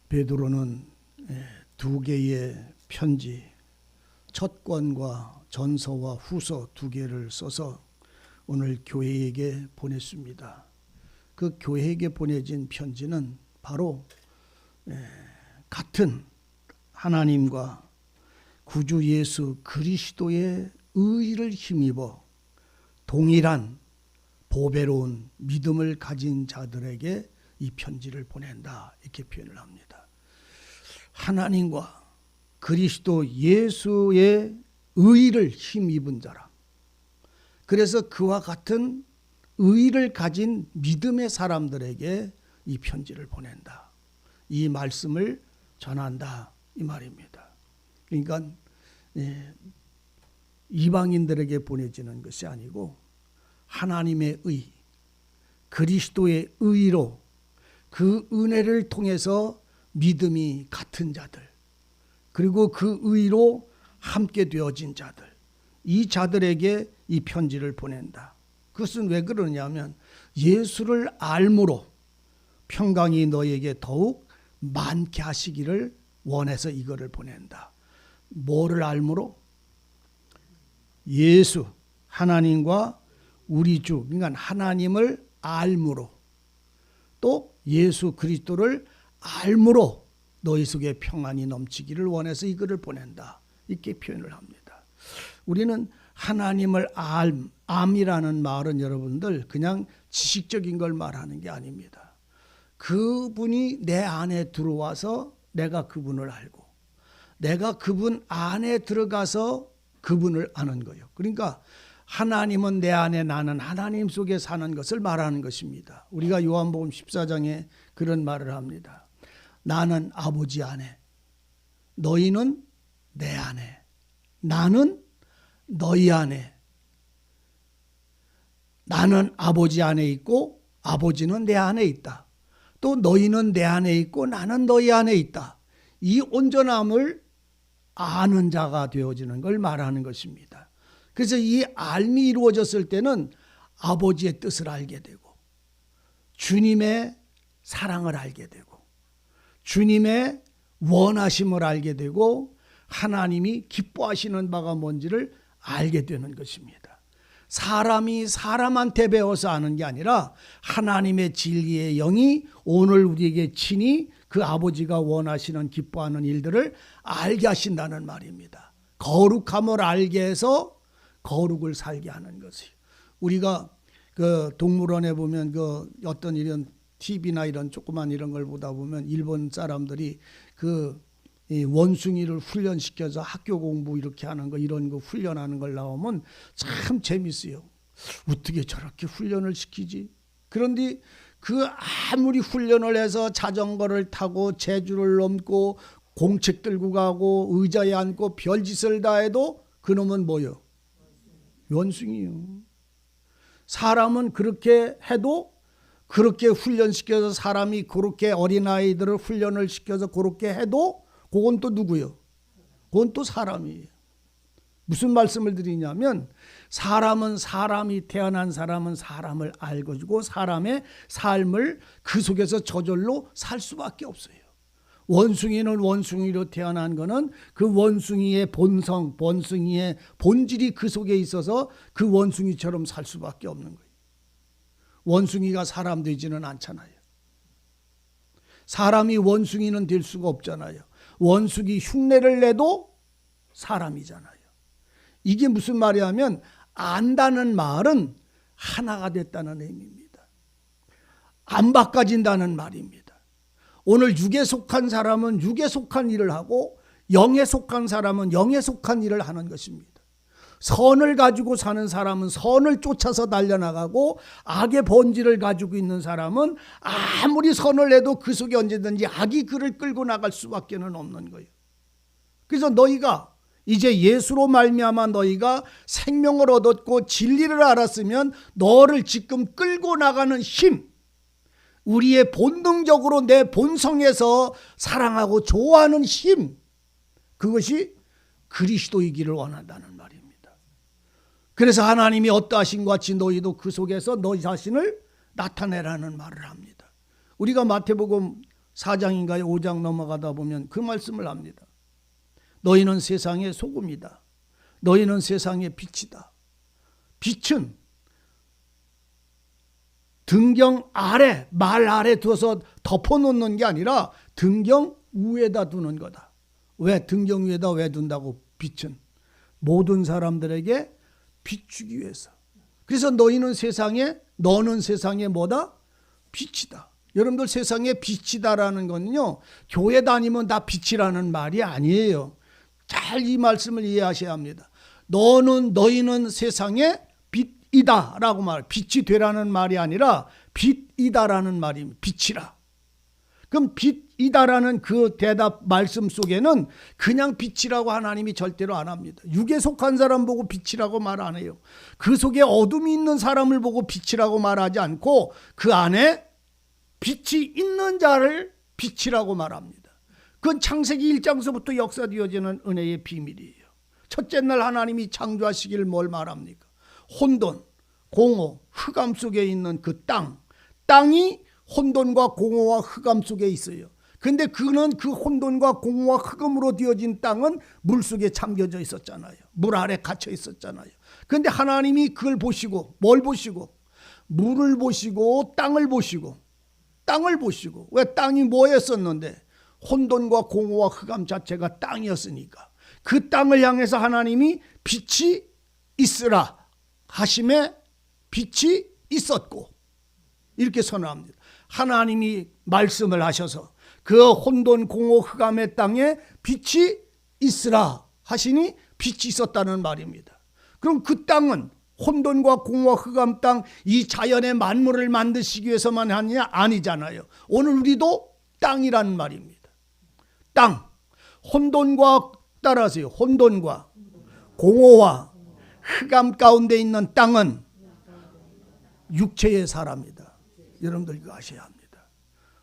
베드로는 두 개의 편지, 첫 권과 전서와 후서 두 개를 써서 오늘 교회에게 보냈습니다. 그 교회에게 보내진 편지는 바로 같은 하나님과 구주 예수 그리스도의 의를 힘입어 동일한 보배로운 믿음을 가진 자들에게 이 편지를 보낸다, 이렇게 표현을 합니다. 하나님과 그리스도 예수의 의를 힘입은 자라. 그래서 그와 같은 의를 가진 믿음의 사람들에게 이 편지를 보낸다, 이 말씀을 전한다, 이 말입니다. 그러니까 이방인들에게 보내지는 것이 아니고 하나님의 의, 그리스도의 의로 그 은혜를 통해서 믿음이 같은 자들, 그리고 그 의로 함께 되어진 자들, 이 자들에게 이 편지를 보낸다. 그것은 왜 그러냐면 예수를 알므로 평강이 너에게 더욱 많게 하시기를 원해서 이거를 보낸다. 뭐를 알므로? 예수, 하나님과 우리 주, 그러니까 하나님을 알므로, 또 예수 그리스도를 알므로 너희 속에 평안이 넘치기를 원해서 이거를 보낸다, 이렇게 표현을 합니다. 우리는 하나님을 암이라는 말은 여러분들 그냥 지식적인 걸 말하는 게 아닙니다. 그분이 내 안에 들어와서 내가 그분을 알고, 내가 그분 안에 들어가서 그분을 아는 거예요. 그러니까 하나님은 내 안에, 나는 하나님 속에 사는 것을 말하는 것입니다. 우리가 요한복음 14장에 그런 말을 합니다. 나는 아버지 안에, 너희는 내 안에, 나는 너희 안에. 나는 아버지 안에 있고 아버지는 내 안에 있다. 또 너희는 내 안에 있고 나는 너희 안에 있다. 이 온전함을 아는 자가 되어지는 걸 말하는 것입니다. 그래서 이 알미 이루어졌을 때는 아버지의 뜻을 알게 되고, 주님의 사랑을 알게 되고, 주님의 원하심을 알게 되고, 하나님이 기뻐하시는 바가 뭔지를 알게 되는 것입니다. 사람이 사람한테 배워서 아는 게 아니라 하나님의 진리의 영이 오늘 우리에게 친히 그 아버지가 원하시는 기뻐하는 일들을 알게 하신다는 말입니다. 거룩함을 알게 해서 거룩을 살게 하는 것이에요. 우리가 그 동물원에 보면 그 어떤 이런 TV나 이런 조그만 이런 걸 보다 보면 일본 사람들이 그 원숭이를 훈련시켜서 학교 공부 이렇게 하는 거, 이런 거 훈련하는 걸 나오면 참 재밌어요. 어떻게 저렇게 훈련을 시키지? 그런데 그 아무리 훈련을 해서 자전거를 타고 제주를 넘고 공책 들고 가고 의자에 앉고 별짓을 다 해도 그놈은 뭐요? 원숭이요. 사람은 그렇게 해도, 그렇게 훈련시켜서 사람이 그렇게 어린아이들을 훈련을 시켜서 그렇게 해도 그건 또 누구요? 그건 또 사람이에요. 무슨 말씀을 드리냐면 사람은, 사람이 태어난 사람은 사람을 알고 주고 사람의 삶을 그 속에서 저절로 살 수밖에 없어요. 원숭이는 원숭이로 태어난 거는 그 원숭이의 본성, 원숭이의 본질이 그 속에 있어서 그 원숭이처럼 살 수밖에 없는 거예요. 원숭이가 사람 되지는 않잖아요. 사람이 원숭이는 될 수가 없잖아요. 원숭이 흉내를 내도 사람이잖아요. 이게 무슨 말이냐면 안다는 말은 하나가 됐다는 의미입니다. 안 바꿔진다는 말입니다. 오늘 육에 속한 사람은 육에 속한 일을 하고 영에 속한 사람은 영에 속한 일을 하는 것입니다. 선을 가지고 사는 사람은 선을 쫓아서 달려나가고 악의 본질을 가지고 있는 사람은 아무리 선을 해도 그 속에 언제든지 악이 그를 끌고 나갈 수밖에 없는 거예요. 그래서 너희가 이제 예수로 말미암아 너희가 생명을 얻었고 진리를 알았으면 너를 지금 끌고 나가는 힘, 우리의 본능적으로 내 본성에서 사랑하고 좋아하는 힘, 그것이 그리스도이기를 원한다는 말입니다. 그래서 하나님이 어떠하신 것 같이 너희도 그 속에서 너희 자신을 나타내라는 말을 합니다. 우리가 마태복음 4장인가요? 5장 넘어가다 보면 그 말씀을 합니다. 너희는 세상의 소금이다. 너희는 세상의 빛이다. 빛은 등경 아래, 말 아래 두어서 덮어놓는 게 아니라 등경 위에다 두는 거다. 왜 등경 위에다 왜 둔다고? 빛은 모든 사람들에게 비추기 위해서. 그래서 너는 세상에 뭐다? 빛이다. 여러분들 세상에 빛이다라는 거는요, 교회 다니면 다 빛이라는 말이 아니에요. 잘 이 말씀을 이해하셔야 합니다. 너희는 세상에 빛이다라고 말, 빛이 되라는 말이 아니라 빛이다라는 말입니다. 빛이라. 그럼 빛이다라는 그 대답 말씀 속에는 그냥 빛이라고 하나님이 절대로 안 합니다. 육에 속한 사람 보고 빛이라고 말 안 해요. 그 속에 어둠이 있는 사람을 보고 빛이라고 말하지 않고 그 안에 빛이 있는 자를 빛이라고 말합니다. 그건 창세기 1장서부터 역사되어지는 은혜의 비밀이에요. 첫째 날 하나님이 창조하시길 뭘 말합니까? 혼돈, 공허, 흑암 속에 있는 그 땅이 혼돈과 공허와 흑암 속에 있어요. 근데 그는 그 혼돈과 공허와 흑암으로 되어진 땅은 물속에 잠겨져 있었잖아요. 물 아래 갇혀 있었잖아요. 근데 하나님이 그걸 보시고 뭘 보시고? 물을 보시고 땅을 보시고 왜 땅이 뭐였었는데? 혼돈과 공허와 흑암 자체가 땅이었으니까 그 땅을 향해서 하나님이 빛이 있으라 하심에 빛이 있었고 이렇게 선언합니다. 하나님이 말씀을 하셔서 그 혼돈 공허 흑암의 땅에 빛이 있으라 하시니 빛이 있었다는 말입니다. 그럼 그 땅은 혼돈과 공허 흑암 땅 이 자연의 만물을 만드시기 위해서만 하느냐? 아니잖아요. 오늘 우리도 땅이라는 말입니다. 땅, 혼돈과 따라하세요. 혼돈과 공허와 흑암 가운데 있는 땅은 육체의 사람이다. 여러분들 이거 아셔야 합니다.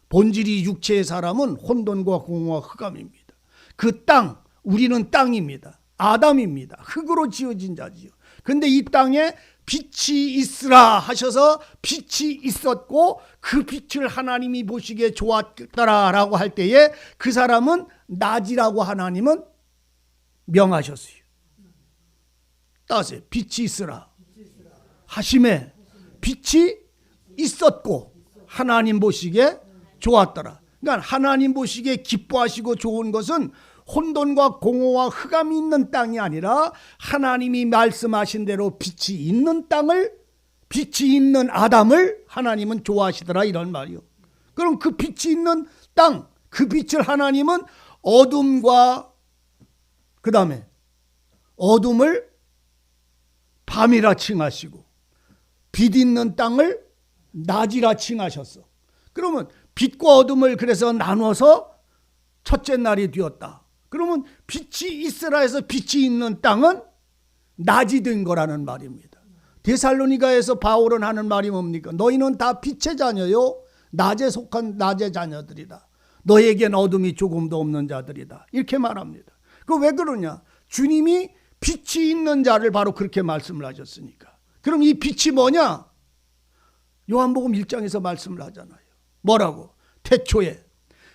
본질이 육체의 사람은 혼돈과 공허와 흑암입니다. 그 땅, 우리는 땅입니다. 아담입니다. 흙으로 지어진 자지요. 근데 이 땅에 빛이 있으라 하셔서 빛이 있었고 그 빛을 하나님이 보시기에 좋았더라라고 할 때에 그 사람은 낮이라고 하나님은 명하셨어요. 따세요. 빛이 있으라 하심에 빛이 있었고 하나님 보시기에 좋았더라. 그러니까 하나님 보시기에 기뻐하시고 좋은 것은 혼돈과 공허와 흑암이 있는 땅이 아니라 하나님이 말씀하신 대로 빛이 있는 땅을, 빛이 있는 아담을 하나님은 좋아하시더라 이런 말이요. 그럼 그 빛이 있는 땅, 그 빛을 하나님은 어둠과 그 다음에 어둠을 밤이라 칭하시고 빛 있는 땅을 낮이라 칭하셨어. 그러면 빛과 어둠을 그래서 나눠서 첫째 날이 되었다. 그러면 빛이 있으라 해서 빛이 있는 땅은 낮이 된 거라는 말입니다. 데살로니가에서 바울은 하는 말이 뭡니까? 너희는 다 빛의 자녀요 낮에 속한 낮의 자녀들이다. 너에겐 어둠이 조금도 없는 자들이다. 이렇게 말합니다. 그 왜 그러냐? 주님이 빛이 있는 자를 바로 그렇게 말씀을 하셨으니까. 그럼 이 빛이 뭐냐? 요한복음 1장에서 말씀을 하잖아요. 뭐라고? 태초에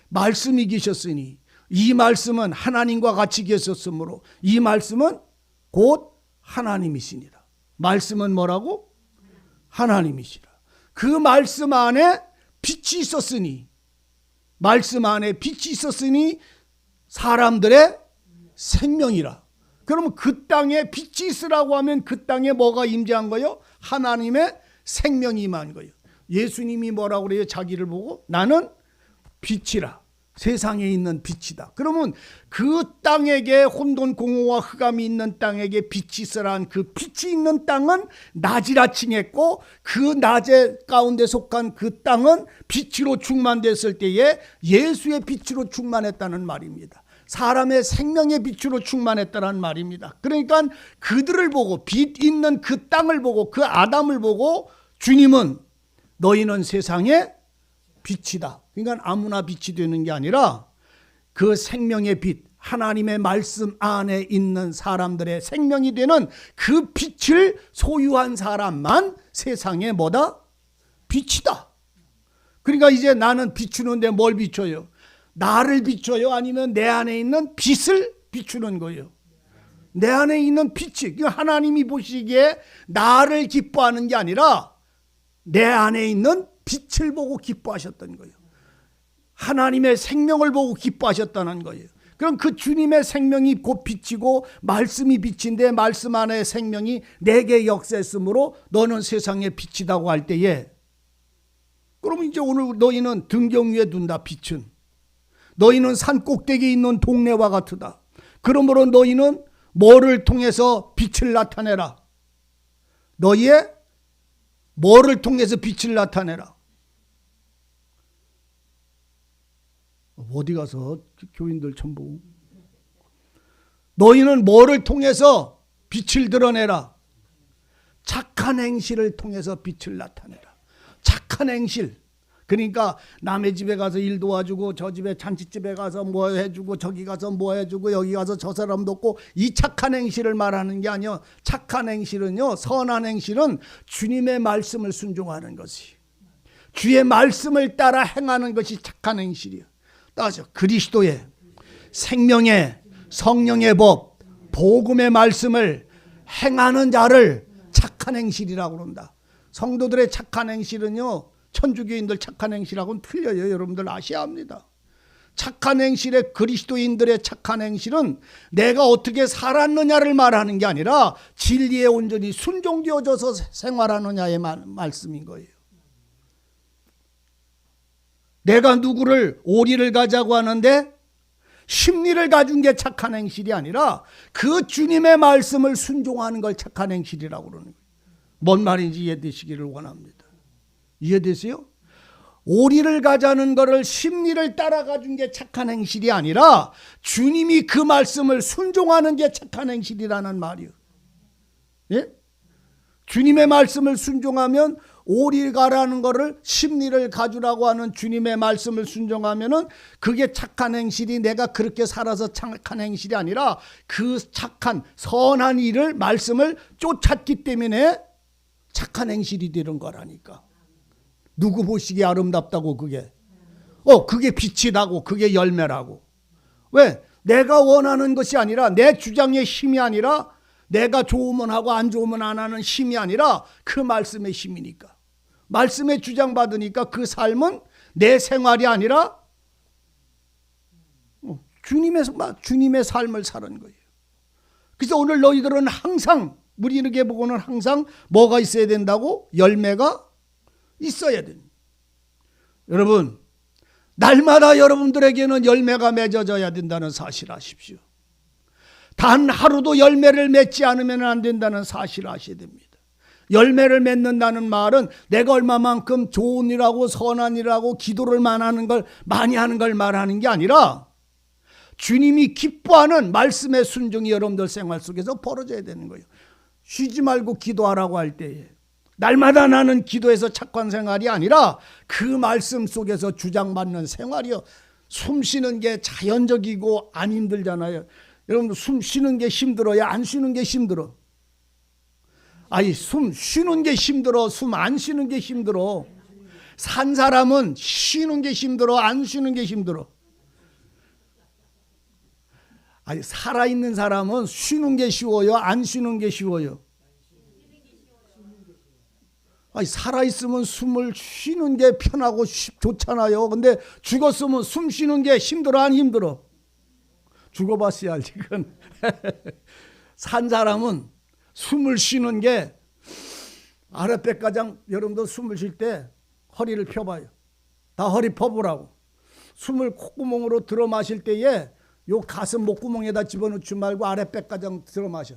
말씀이 계셨으니 이 말씀은 하나님과 같이 계셨으므로 이 말씀은 곧 하나님이시니라. 말씀은 뭐라고? 하나님이시라. 그 말씀 안에 빛이 있었으니, 말씀 안에 빛이 있었으니 사람들의 생명이라. 그러면 그 땅에 빛이 있으라고 하면 그 땅에 뭐가 임재한 거예요? 하나님의 생명이 임한 거예요. 예수님이 뭐라고 그래요? 자기를 보고 나는 빛이라. 세상에 있는 빛이다. 그러면 그 땅에게 혼돈 공허와 흑암이 있는 땅에게 빛이 있으라는 그 빛이 있는 땅은 낮이라 칭했고 그 낮의 가운데 속한 그 땅은 빛으로 충만됐을 때에 예수의 빛으로 충만했다는 말입니다. 사람의 생명의 빛으로 충만했다는 말입니다. 그러니까 그들을 보고 빛 있는 그 땅을 보고 그 아담을 보고 주님은 너희는 세상의 빛이다. 그러니까 아무나 빛이 되는 게 아니라 그 생명의 빛, 하나님의 말씀 안에 있는 사람들의 생명이 되는 그 빛을 소유한 사람만 세상에 뭐다? 빛이다. 그러니까 이제 나는 비추는데 뭘 비춰요? 나를 비춰요? 아니면 내 안에 있는 빛을 비추는 거예요? 내 안에 있는 빛이, 하나님이 보시기에 나를 기뻐하는 게 아니라 내 안에 있는 빛을 보고 기뻐하셨던 거예요. 하나님의 생명을 보고 기뻐하셨다는 거예요. 그럼 그 주님의 생명이 곧 빛이고 말씀이 빛인데 말씀 안에 생명이 내게 역사했으므로 너는 세상의 빛이다고 할 때에, 그러면 이제 오늘 너희는 등경 위에 둔다. 빛은 너희는 산 꼭대기에 있는 동네와 같으다. 그러므로 너희는 뭐를 통해서 빛을 나타내라? 너희의 뭐를 통해서 빛을 나타내라? 어디 가서 교인들 전부 너희는 뭐를 통해서 빛을 드러내라? 착한 행실을 통해서 빛을 나타내라. 착한 행실. 그러니까 남의 집에 가서 일 도와주고 저 집에 잔치집에 가서 뭐 해주고 저기 가서 뭐 해주고 여기 가서 저 사람 돕고, 이 착한 행실을 말하는 게 아니요. 착한 행실은요, 선한 행실은 주님의 말씀을 순종하는 것이, 주의 말씀을 따라 행하는 것이 착한 행실이요. 따라서 그리스도의 생명의 성령의 법 복음의 말씀을 행하는 자를 착한 행실이라고 그런다. 성도들의 착한 행실은요, 천주교인들 착한 행실하고는 틀려요. 여러분들 아셔야 합니다. 착한 행실의 그리스도인들의 착한 행실은 내가 어떻게 살았느냐를 말하는 게 아니라 진리에 온전히 순종되어져서 생활하느냐의 말씀인 거예요. 내가 누구를 오리를 가자고 하는데 심리를 가진 게 착한 행실이 아니라 그 주님의 말씀을 순종하는 걸 착한 행실이라고 그러는 거예요. 뭔 말인지 이해되시기를 원합니다. 이해되세요? 오리를 가자는 거를 심리를 따라가 준 게 착한 행실이 아니라 주님이 그 말씀을 순종하는 게 착한 행실이라는 말이에요. 예? 주님의 말씀을 순종하면, 오리 가라는 거를 심리를 가주라고 하는 주님의 말씀을 순종하면은 그게 착한 행실이, 내가 그렇게 살아서 착한 행실이 아니라 그 착한 선한 일을, 말씀을 쫓았기 때문에 착한 행실이 되는 거라니까. 누구 보시기에 아름답다고 그게. 그게 빛이라고, 그게 열매라고. 왜? 내가 원하는 것이 아니라, 내 주장의 힘이 아니라, 내가 좋으면 하고 안 좋으면 안 하는 힘이 아니라 그 말씀의 힘이니까. 말씀에 주장받으니까 그 삶은 내 생활이 아니라 주님의 삶을 사는 거예요. 그래서 오늘 너희들은 항상, 무리르게 보고는 항상 뭐가 있어야 된다고? 열매가 있어야 됩니다. 여러분, 날마다 여러분들에게는 열매가 맺어져야 된다는 사실 아십시오. 단 하루도 열매를 맺지 않으면 안 된다는 사실을 아셔야 됩니다. 열매를 맺는다는 말은 내가 얼마만큼 좋은 일하고 선한 일하고 기도를 많이 하는 걸 말하는 게 아니라 주님이 기뻐하는 말씀의 순종이 여러분들 생활 속에서 벌어져야 되는 거예요. 쉬지 말고 기도하라고 할 때에 날마다 나는 기도해서 착한 생활이 아니라 그 말씀 속에서 주장받는 생활이요. 숨 쉬는 게 자연적이고 안 힘들잖아요. 여러분, 숨 쉬는 게 힘들어야 안 쉬는 게 힘들어? 아니, 숨 쉬는 게 힘들어? 숨 안 쉬는 게 힘들어? 산 사람은 쉬는 게 힘들어? 안 쉬는 게 힘들어? 아니, 살아있는 사람은 쉬는 게 쉬워요? 안 쉬는 게 쉬워요? 아니, 살아있으면 숨을 쉬는 게 편하고 좋잖아요. 근데 죽었으면 숨 쉬는 게 힘들어? 안 힘들어? 죽어봤어야 알지. 그건. 산 사람은 숨을 쉬는 게, 아랫배가장, 여러분도 숨을 쉴 때 허리를 펴봐요. 다 허리 펴보라고. 숨을 콧구멍으로 들어 마실 때에 요 가슴 목구멍에다 집어넣지 말고 아랫배가장 들어 마셔.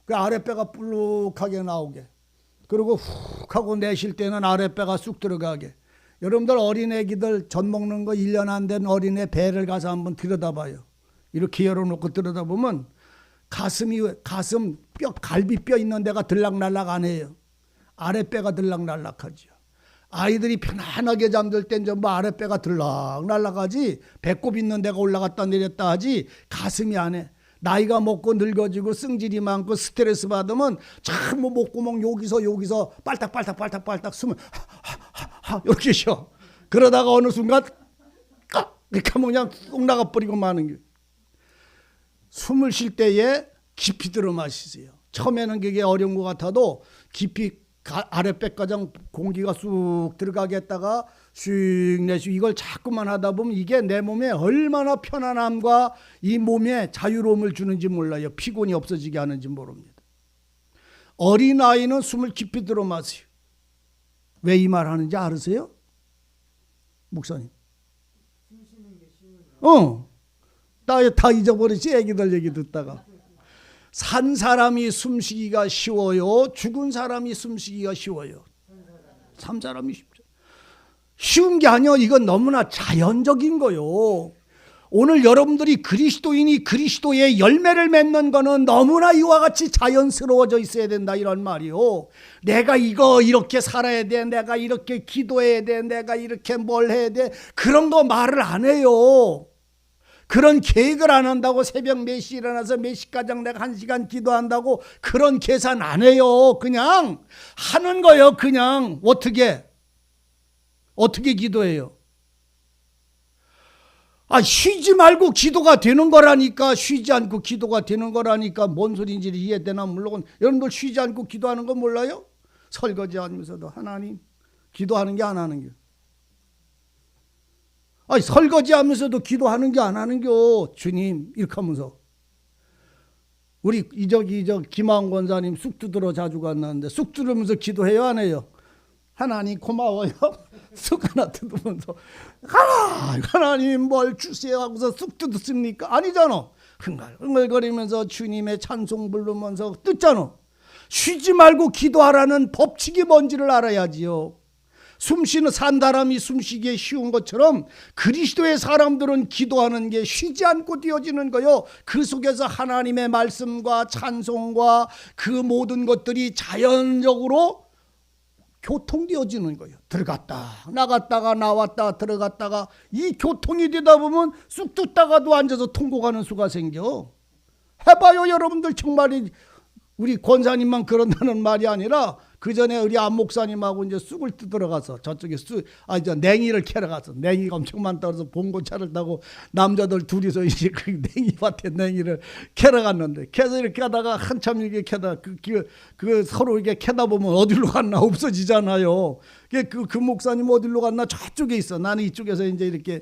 그 아랫배가 불룩하게 나오게. 그리고 훅 하고 내쉴 때는 아랫배가 쑥 들어가게. 여러분들 어린애기들 젖 먹는 거 1년 안 된 어린애 배를 가서 한번 들여다봐요. 이렇게 열어놓고 들여다보면 가슴 뼈, 갈비뼈 있는 데가 들락날락 안 해요. 아랫배가 들락날락하죠. 아이들이 편안하게 잠들 땐 전부 아랫배가 들락날락하지, 배꼽 있는 데가 올라갔다 내렸다 하지 가슴이 안 해. 나이가 먹고 늙어지고 승질이 많고 스트레스 받으면 참 목구멍 여기서 빨딱빨딱 숨을 이렇게 쉬어. 그러다가 어느 순간 그렇게 하면 그냥 쏙 나가버리고 마는 게. 숨을 쉴 때에 깊이 들어 마시세요. 처음에는 그게 어려운 것 같아도 깊이 아랫배가장 공기가 쑥 들어가게 했다가 슉 내쉬고 이걸 자꾸만 하다 보면 이게 내 몸에 얼마나 편안함과 이 몸에 자유로움을 주는지 몰라요. 피곤이 없어지게 하는지 모릅니다. 어린아이는 숨을 깊이 들어 마세요. 왜 이 말 하는지 아세요? 목사님. 다 잊어버리지 애기들 얘기 듣다가. 산 사람이 숨쉬기가 쉬워요? 죽은 사람이 숨쉬기가 쉬워요? 산 사람이 쉽죠. 쉬운 게 아니요. 이건 너무나 자연적인 거요. 오늘 여러분들이 그리스도인이 그리스도의 열매를 맺는 거는 너무나 이와 같이 자연스러워져 있어야 된다 이런 말이요. 내가 이거 이렇게 살아야 돼. 내가 이렇게 기도해야 돼. 내가 이렇게 뭘 해야 돼. 그런 거 말을 안 해요. 그런 계획을 안 한다고 새벽 몇 시 일어나서 몇 시까지 내가 1시간 기도한다고 그런 계산 안 해요. 그냥 하는 거예요. 그냥 어떻게 기도해요? 쉬지 말고 기도가 되는 거라니까. 쉬지 않고 기도가 되는 거라니까. 뭔 소리인지 이해되나? 물론 여러분들 쉬지 않고 기도하는 거 몰라요? 설거지 하면서도 하나님 기도하는 게 안 하는 게. 설거지 하면서도 기도하는 게 안 하는 겨. 주님 이렇게 하면서. 우리 김하은 권사님 쑥 두드러 자주 갔는데 쑥 두드리면서 기도해요 안 해요? 하나님 고마워요. 쑥 하나 뜯으면서 하나님 뭘 주세요 하고서 쑥 뜯었습니까? 아니잖아. 흥얼흥얼거리면서 주님의 찬송 부르면서 뜯잖아. 쉬지 말고 기도하라는 법칙이 뭔지를 알아야지요. 숨쉬는 산 사람이 숨쉬기에 쉬운 것처럼 그리스도의 사람들은 기도하는 게 쉬지 않고 되어지는 거요. 그 속에서 하나님의 말씀과 찬송과 그 모든 것들이 자연적으로 교통되어지는 거예요. 들어갔다 나갔다가 나왔다 들어갔다가 이 교통이 되다 보면 쑥 뜯다가도 앉아서 통곡하는 수가 생겨. 해봐요 여러분들. 정말이 우리 권사님만 그런다는 말이 아니라 그 전에 우리 안 목사님하고 이제 쑥을 뜯으러 가서 저쪽에 냉이를 캐러 가서 냉이가 엄청 많다 그래서 봉고차를 타고 남자들 둘이서 이제 그 냉이밭에 냉이를 캐러 갔는데 캐서 이렇게 하다가 한참 이렇게 캐다 그 서로 이렇게 캐다 보면 어디로 갔나 없어지잖아요. 그 목사님 어디로 갔나 저쪽에 있어. 나는 이쪽에서 이제 이렇게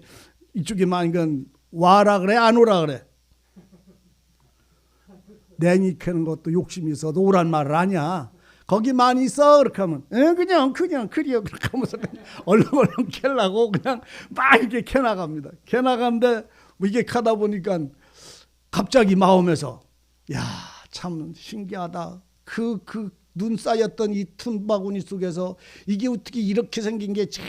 이쪽에만 이건 와라 그래 안 오라 그래. 냉이 캐는 것도 욕심이 있어도 오란 말을 아냐. 거기 많이 있어 그렇게 하면 그냥 그래요 그렇게 하면서 얼렁얼렁 캐려고 그냥 막 이렇게 캐나갑니다. 캐나가는데 이게 가다 보니까 갑자기 마음에서 야 참 신기하다. 그 눈 쌓였던 이 틈바구니 속에서 이게 어떻게 이렇게 생긴 게 제일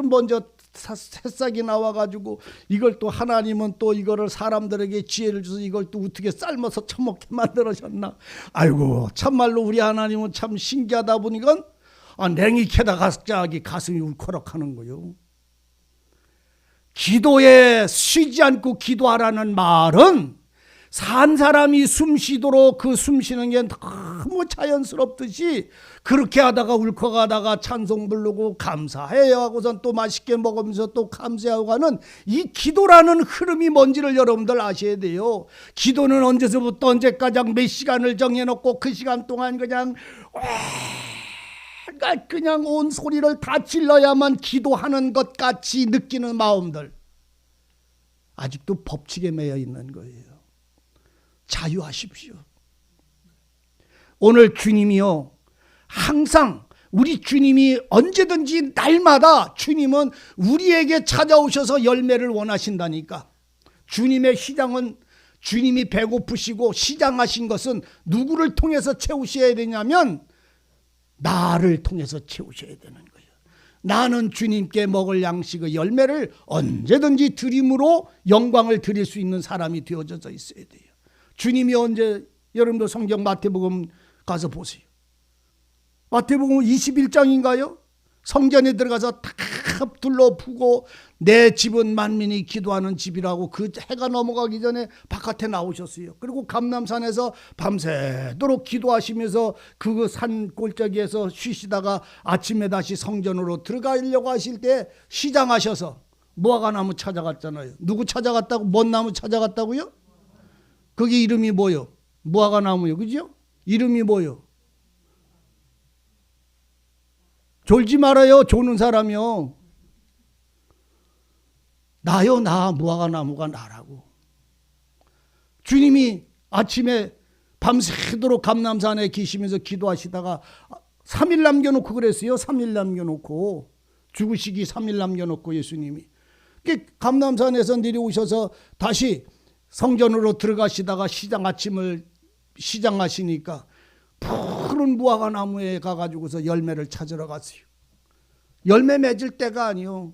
먼저 새싹이 나와가지고 이걸 또 하나님은 또 이거를 사람들에게 지혜를 줘서 이걸 또 어떻게 삶아서 처먹게 만들으셨나. 아이고 참말로 우리 하나님은 참 신기하다 보니까 냉이 캐다 갑자기 가슴이 울컥하는 거요. 기도에 쉬지 않고 기도하라는 말은 산 사람이 숨쉬도록 그 숨쉬는 게 너무 자연스럽듯이 그렇게 하다가 울컥하다가 찬송 부르고 감사해요 하고선 또 맛있게 먹으면서 또 감사하고 하는 이 기도라는 흐름이 뭔지를 여러분들 아셔야 돼요. 기도는 언제서부터 언제까지 몇 시간을 정해놓고 그 시간 동안 그냥 온 소리를 다 질러야만 기도하는 것 같이 느끼는 마음들 아직도 법칙에 매여 있는 거예요. 자유하십시오. 오늘 주님이요 항상 우리 주님이 언제든지 날마다 주님은 우리에게 찾아오셔서 열매를 원하신다니까. 주님의 시장은 주님이 배고프시고 시장하신 것은 누구를 통해서 채우셔야 되냐면 나를 통해서 채우셔야 되는 거예요. 나는 주님께 먹을 양식의 열매를 언제든지 드림으로 영광을 드릴 수 있는 사람이 되어져 있어야 돼요. 주님이 언제 여러분도 성경 마태복음 가서 보세요. 마태복음 21장인가요? 성전에 들어가서 탁 둘러보고 내 집은 만민이 기도하는 집이라고 그 해가 넘어가기 전에 바깥에 나오셨어요. 그리고 감람산에서 밤새도록 기도하시면서 그 산 골짜기에서 쉬시다가 아침에 다시 성전으로 들어가려고 하실 때 시장하셔서 무화과 나무 찾아갔잖아요. 누구 찾아갔다고? 뭔 나무 찾아갔다고요? 그게 이름이 뭐요? 무화과 나무요. 그죠? 이름이 뭐요? 졸지 말아요. 조는 사람이요. 나요, 나. 무화과 나무가 나라고. 주님이 아침에 밤새도록 감람산에 계시면서 기도하시다가 3일 남겨놓고 그랬어요. 3일 남겨놓고. 죽으시기 3일 남겨놓고 예수님이. 감람산에서 내려오셔서 다시 성전으로 들어가시다가 시장 아침을 시장하시니까 푸른 무화과 나무에 가가지고서 열매를 찾으러 갔어요. 열매 맺을 때가 아니요.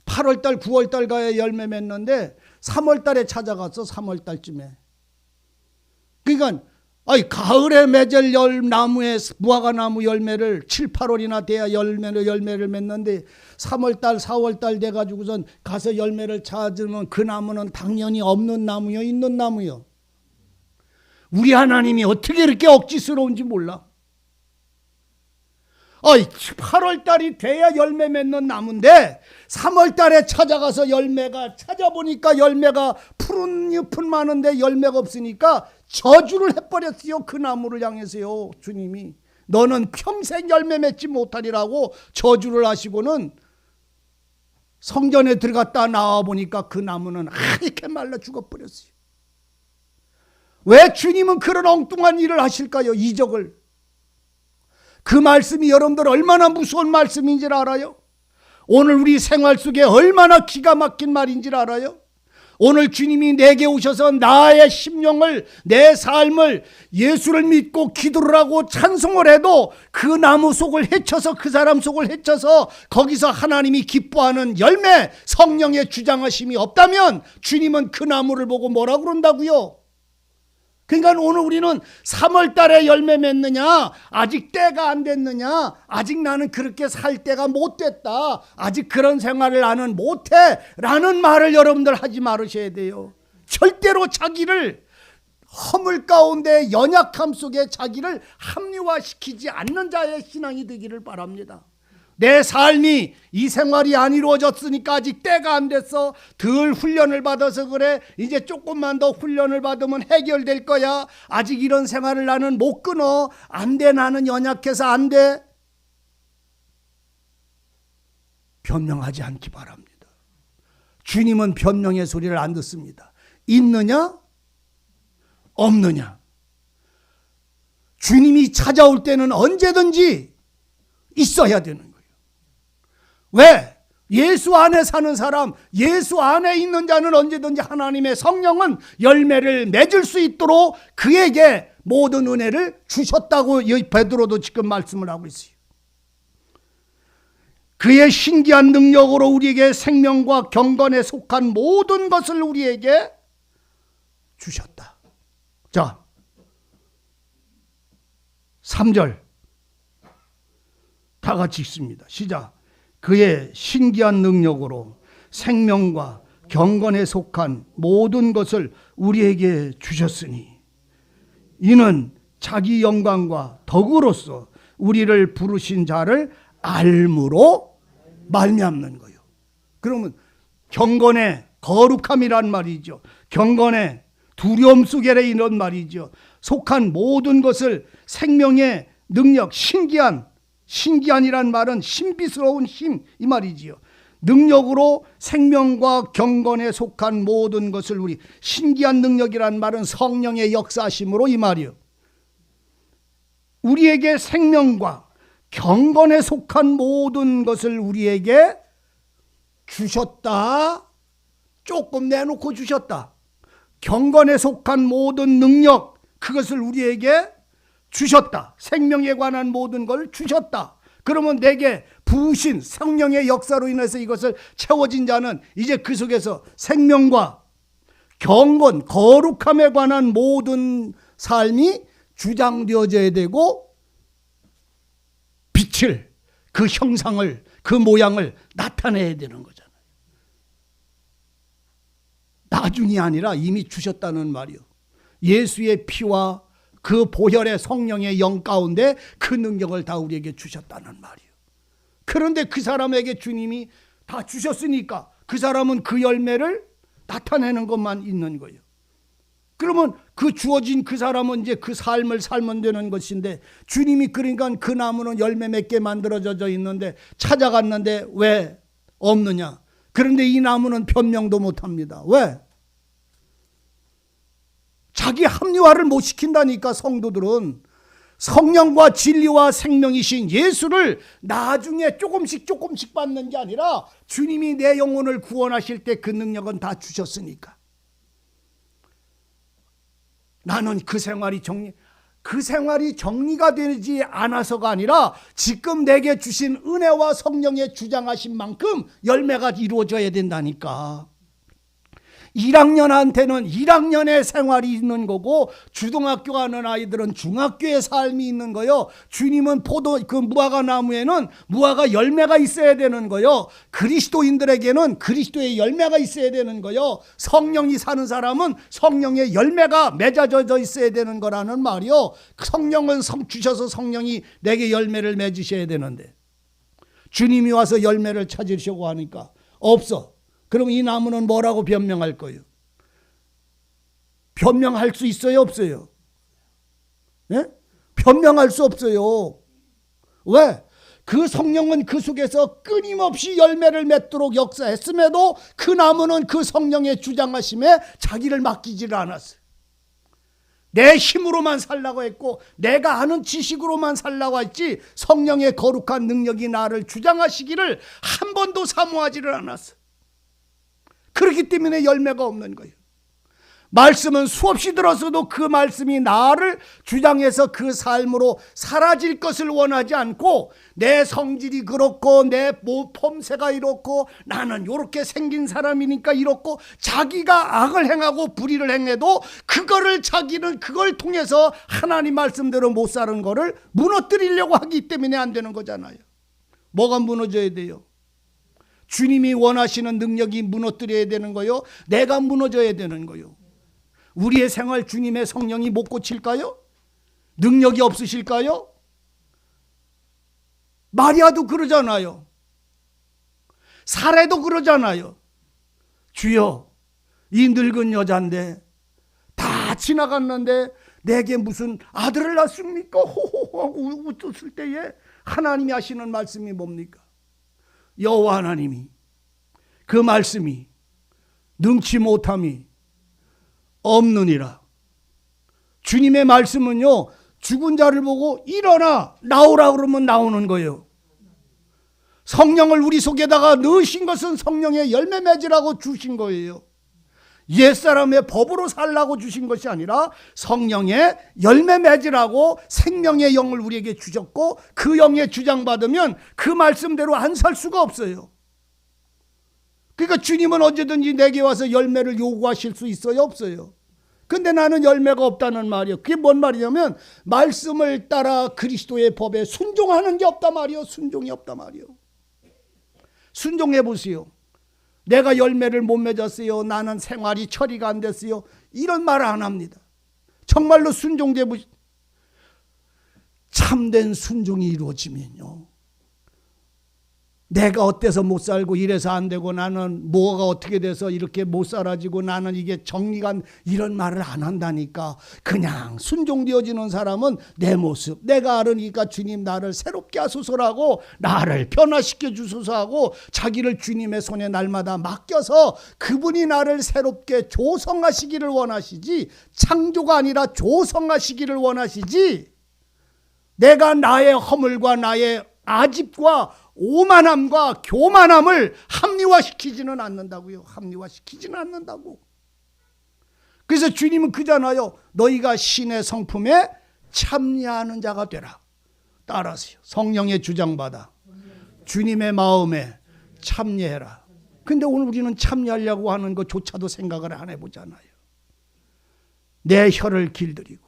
8월달 9월달 가야 열매 맺는데 3월달에 찾아갔어. 3월달쯤에. 그러니까 가을에 맺을 나무에 무화과 나무 열매를 7, 8월이나 돼야 열매를 맺는데 3월달 4월달 돼가지고선 가서 열매를 찾으면 그 나무는 당연히 없는 나무요, 있는 나무요. 우리 하나님이 어떻게 이렇게 억지스러운지 몰라. 8월달이 돼야 열매 맺는 나무인데 3월달에 찾아가서 찾아보니까 열매가 푸른 잎은 많은데 열매가 없으니까 저주를 해버렸어요. 그 나무를 향해서요. 주님이 너는 평생 열매 맺지 못하리라고 저주를 하시고는 성전에 들어갔다 나와보니까 그 나무는 하얗게 말라 죽어버렸어요. 왜 주님은 그런 엉뚱한 일을 하실까요? 이적을. 그 말씀이 여러분들 얼마나 무서운 말씀인지 알아요? 오늘 우리 생활 속에 얼마나 기가 막힌 말인지 알아요? 오늘 주님이 내게 오셔서 나의 심령을, 내 삶을 예수를 믿고 기도를 하고 찬송을 해도 그 나무 속을 헤쳐서, 그 사람 속을 헤쳐서 거기서 하나님이 기뻐하는 열매, 성령의 주장하심이 없다면 주님은 그 나무를 보고 뭐라고 그런다고요? 그러니까 오늘 우리는 3월 달에 열매 맺느냐, 아직 때가 안 됐느냐, 아직 나는 그렇게 살 때가 못 됐다, 아직 그런 생활을 나는 못해 라는 말을 여러분들 하지 말으셔야 돼요. 절대로 자기를 허물 가운데 연약함 속에 자기를 합리화시키지 않는 자의 신앙이 되기를 바랍니다. 내 삶이 이 생활이 안 이루어졌으니까 아직 때가 안 됐어. 덜 훈련을 받아서 그래. 이제 조금만 더 훈련을 받으면 해결될 거야. 아직 이런 생활을 나는 못 끊어. 안 돼, 나는 연약해서 안 돼. 변명하지 않기 바랍니다. 주님은 변명의 소리를 안 듣습니다. 있느냐? 없느냐? 주님이 찾아올 때는 언제든지 있어야 되는 거예요. 왜? 예수 안에 사는 사람, 예수 안에 있는 자는 언제든지 하나님의 성령은 열매를 맺을 수 있도록 그에게 모든 은혜를 주셨다고 베드로도 지금 말씀을 하고 있어요. 그의 신기한 능력으로 우리에게 생명과 경건에 속한 모든 것을 우리에게 주셨다. 자, 3절 다 같이 읽습니다. 시작. 그의 신기한 능력으로 생명과 경건에 속한 모든 것을 우리에게 주셨으니 이는 자기 영광과 덕으로서 우리를 부르신 자를 알므로 말미암는 거예요. 그러면 경건의 거룩함이란 말이죠. 경건의 두려움 속에 이런 말이죠. 속한 모든 것을 생명의 능력, 신기한이란 말은 신비스러운 힘, 이 말이지요. 능력으로 생명과 경건에 속한 모든 것을 신기한 능력이란 말은 성령의 역사심으로 이 말이요. 우리에게 생명과 경건에 속한 모든 것을 우리에게 주셨다. 조금 내놓고 주셨다. 경건에 속한 모든 능력, 그것을 우리에게 주셨다. 생명에 관한 모든 걸 주셨다. 그러면 내게 부으신 성령의 역사로 인해서 이것을 채워진 자는 이제 그 속에서 생명과 경건, 거룩함에 관한 모든 삶이 주장되어져야 되고 빛을, 그 형상을, 그 모양을 나타내야 되는 거잖아요. 나중이 아니라 이미 주셨다는 말이요. 예수의 피와 그 보혈의 성령의 영 가운데 그 능력을 다 우리에게 주셨다는 말이에요. 그런데 그 사람에게 주님이 다 주셨으니까 그 사람은 그 열매를 나타내는 것만 있는 거예요. 그러면 그 주어진 그 사람은 이제 그 삶을 살면 되는 것인데, 주님이 그러니까 그 나무는 열매 맺게 만들어져 있는데 찾아갔는데 왜 없느냐? 그런데 이 나무는 변명도 못합니다. 왜? 자기 합리화를 못 시킨다니까. 성도들은 성령과 진리와 생명이신 예수를 나중에 조금씩 받는 게 아니라 주님이 내 영혼을 구원하실 때 그 능력은 다 주셨으니까. 나는 그 생활이 정리가 되지 않아서가 아니라 지금 내게 주신 은혜와 성령의 주장하신 만큼 열매가 이루어져야 된다니까. 1학년한테는 1학년의 생활이 있는 거고, 주등학교 가는 아이들은 중학교의 삶이 있는 거요. 주님은 그 무화과 나무에는 무화과 열매가 있어야 되는 거요. 그리스도인들에게는 그리스도의 열매가 있어야 되는 거요. 성령이 사는 사람은 성령의 열매가 맺어져 있어야 되는 거라는 말이요. 성령은 주셔서 성령이 내게 열매를 맺으셔야 되는데, 주님이 와서 열매를 찾으려고 하니까 없어. 그럼 이 나무는 뭐라고 변명할 거예요? 변명할 수 있어요, 없어요? 예? 변명할 수 없어요. 왜? 그 성령은 그 속에서 끊임없이 열매를 맺도록 역사했음에도 그 나무는 그 성령의 주장하심에 자기를 맡기지를 않았어요. 내 힘으로만 살라고 했고, 내가 아는 지식으로만 살라고 했지, 성령의 거룩한 능력이 나를 주장하시기를 한 번도 사모하지를 않았어요. 그렇기 때문에 열매가 없는 거예요. 말씀은 수없이 들었어도 그 말씀이 나를 주장해서 그 삶으로 사라질 것을 원하지 않고, 내 성질이 그렇고 내 폼새가 이렇고 나는 이렇게 생긴 사람이니까 이렇고, 자기가 악을 행하고 불의를 행해도 자기는 그걸 통해서 하나님 말씀대로 못 사는 거를 무너뜨리려고 하기 때문에 안 되는 거잖아요. 뭐가 무너져야 돼요? 주님이 원하시는 능력이 무너뜨려야 되는 거요? 내가 무너져야 되는 거요? 우리의 생활 주님의 성령이 못 고칠까요? 능력이 없으실까요? 마리아도 그러잖아요. 사례도 그러잖아요. 주여, 이 늙은 여잔데 다 지나갔는데 내게 무슨 아들을 낳습니까? 호호호하고 웃었을 때에 하나님이 하시는 말씀이 뭡니까? 여호와 하나님이 그 말씀이 능치 못함이 없느니라. 주님의 말씀은요, 죽은 자를 보고 일어나 나오라 그러면 나오는 거예요. 성령을 우리 속에다가 넣으신 것은 성령의 열매 맺으라고 주신 거예요. 옛사람의 법으로 살라고 주신 것이 아니라 성령의 열매 맺으라고 생명의 영을 우리에게 주셨고, 그 영에 주장받으면 그 말씀대로 안 살 수가 없어요. 그러니까 주님은 언제든지 내게 와서 열매를 요구하실 수 있어요, 없어요? 근데 나는 열매가 없다는 말이에요. 그게 뭔 말이냐면 말씀을 따라 그리스도의 법에 순종하는 게 없다 말이에요. 순종이 없다 말이에요. 순종해 보세요. 내가 열매를 못 맺었어요. 나는 생활이 처리가 안 됐어요. 이런 말을 안 합니다. 정말로 순종돼 보시. 참된 순종이 이루어지면요, 내가 어때서 못 살고 이래서 안 되고 나는 뭐가 어떻게 돼서 이렇게 못 살아지고 나는 이게 정리가, 이런 말을 안 한다니까. 그냥 순종되어지는 사람은 내 모습, 내가 알으니까 주님 나를 새롭게 하소서라고, 나를 변화시켜 주소서 하고 자기를 주님의 손에 날마다 맡겨서 그분이 나를 새롭게 조성하시기를 원하시지, 창조가 아니라 조성하시기를 원하시지, 내가 나의 허물과 나의 아집과 오만함과 교만함을 합리화시키지는 않는다고요. 합리화시키지는 않는다고. 그래서 주님은 그잖아요. 너희가 신의 성품에 참여하는 자가 되라. 따라서요. 성령의 주장받아 주님의 마음에 참여해라. 근데 오늘 우리는 참여하려고 하는 것조차도 생각을 안 해보잖아요. 내 혀를 길들이고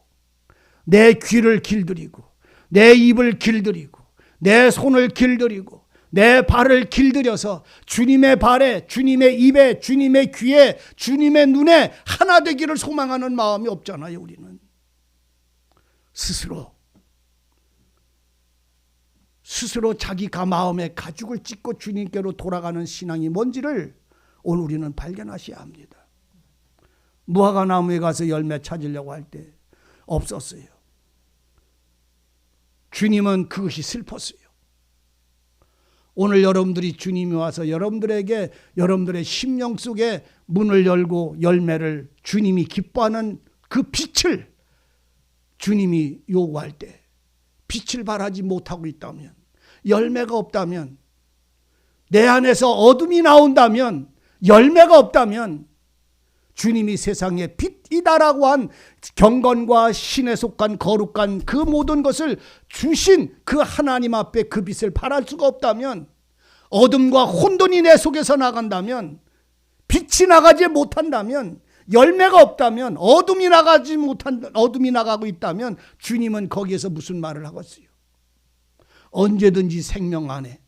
내 귀를 길들이고 내 입을 길들이고 내 손을 길들이고 내 발을 길들여서 주님의 발에, 주님의 입에, 주님의 귀에, 주님의 눈에 하나 되기를 소망하는 마음이 없잖아요. 우리는 스스로 자기 마음에 가죽을 찢고 주님께로 돌아가는 신앙이 뭔지를 오늘 우리는 발견하셔야 합니다. 무화과 나무에 가서 열매 찾으려고 할 때 없었어요. 주님은 그것이 슬펐어요. 오늘 여러분들이 주님이 와서 여러분들에게 여러분들의 심령 속에 문을 열고 열매를 주님이 기뻐하는 그 빛을 주님이 요구할 때 빛을 발하지 못하고 있다면, 열매가 없다면, 내 안에서 어둠이 나온다면, 열매가 없다면 주님이 세상에 빛이다라고 한 경건과 신에 속한 거룩한 그 모든 것을 주신 그 하나님 앞에 그 빛을 발할 수가 없다면, 어둠과 혼돈이 내 속에서 나간다면, 빛이 나가지 못한다면, 열매가 없다면, 어둠이 나가고 있다면 주님은 거기에서 무슨 말을 하겠어요? 언제든지 생명 안에,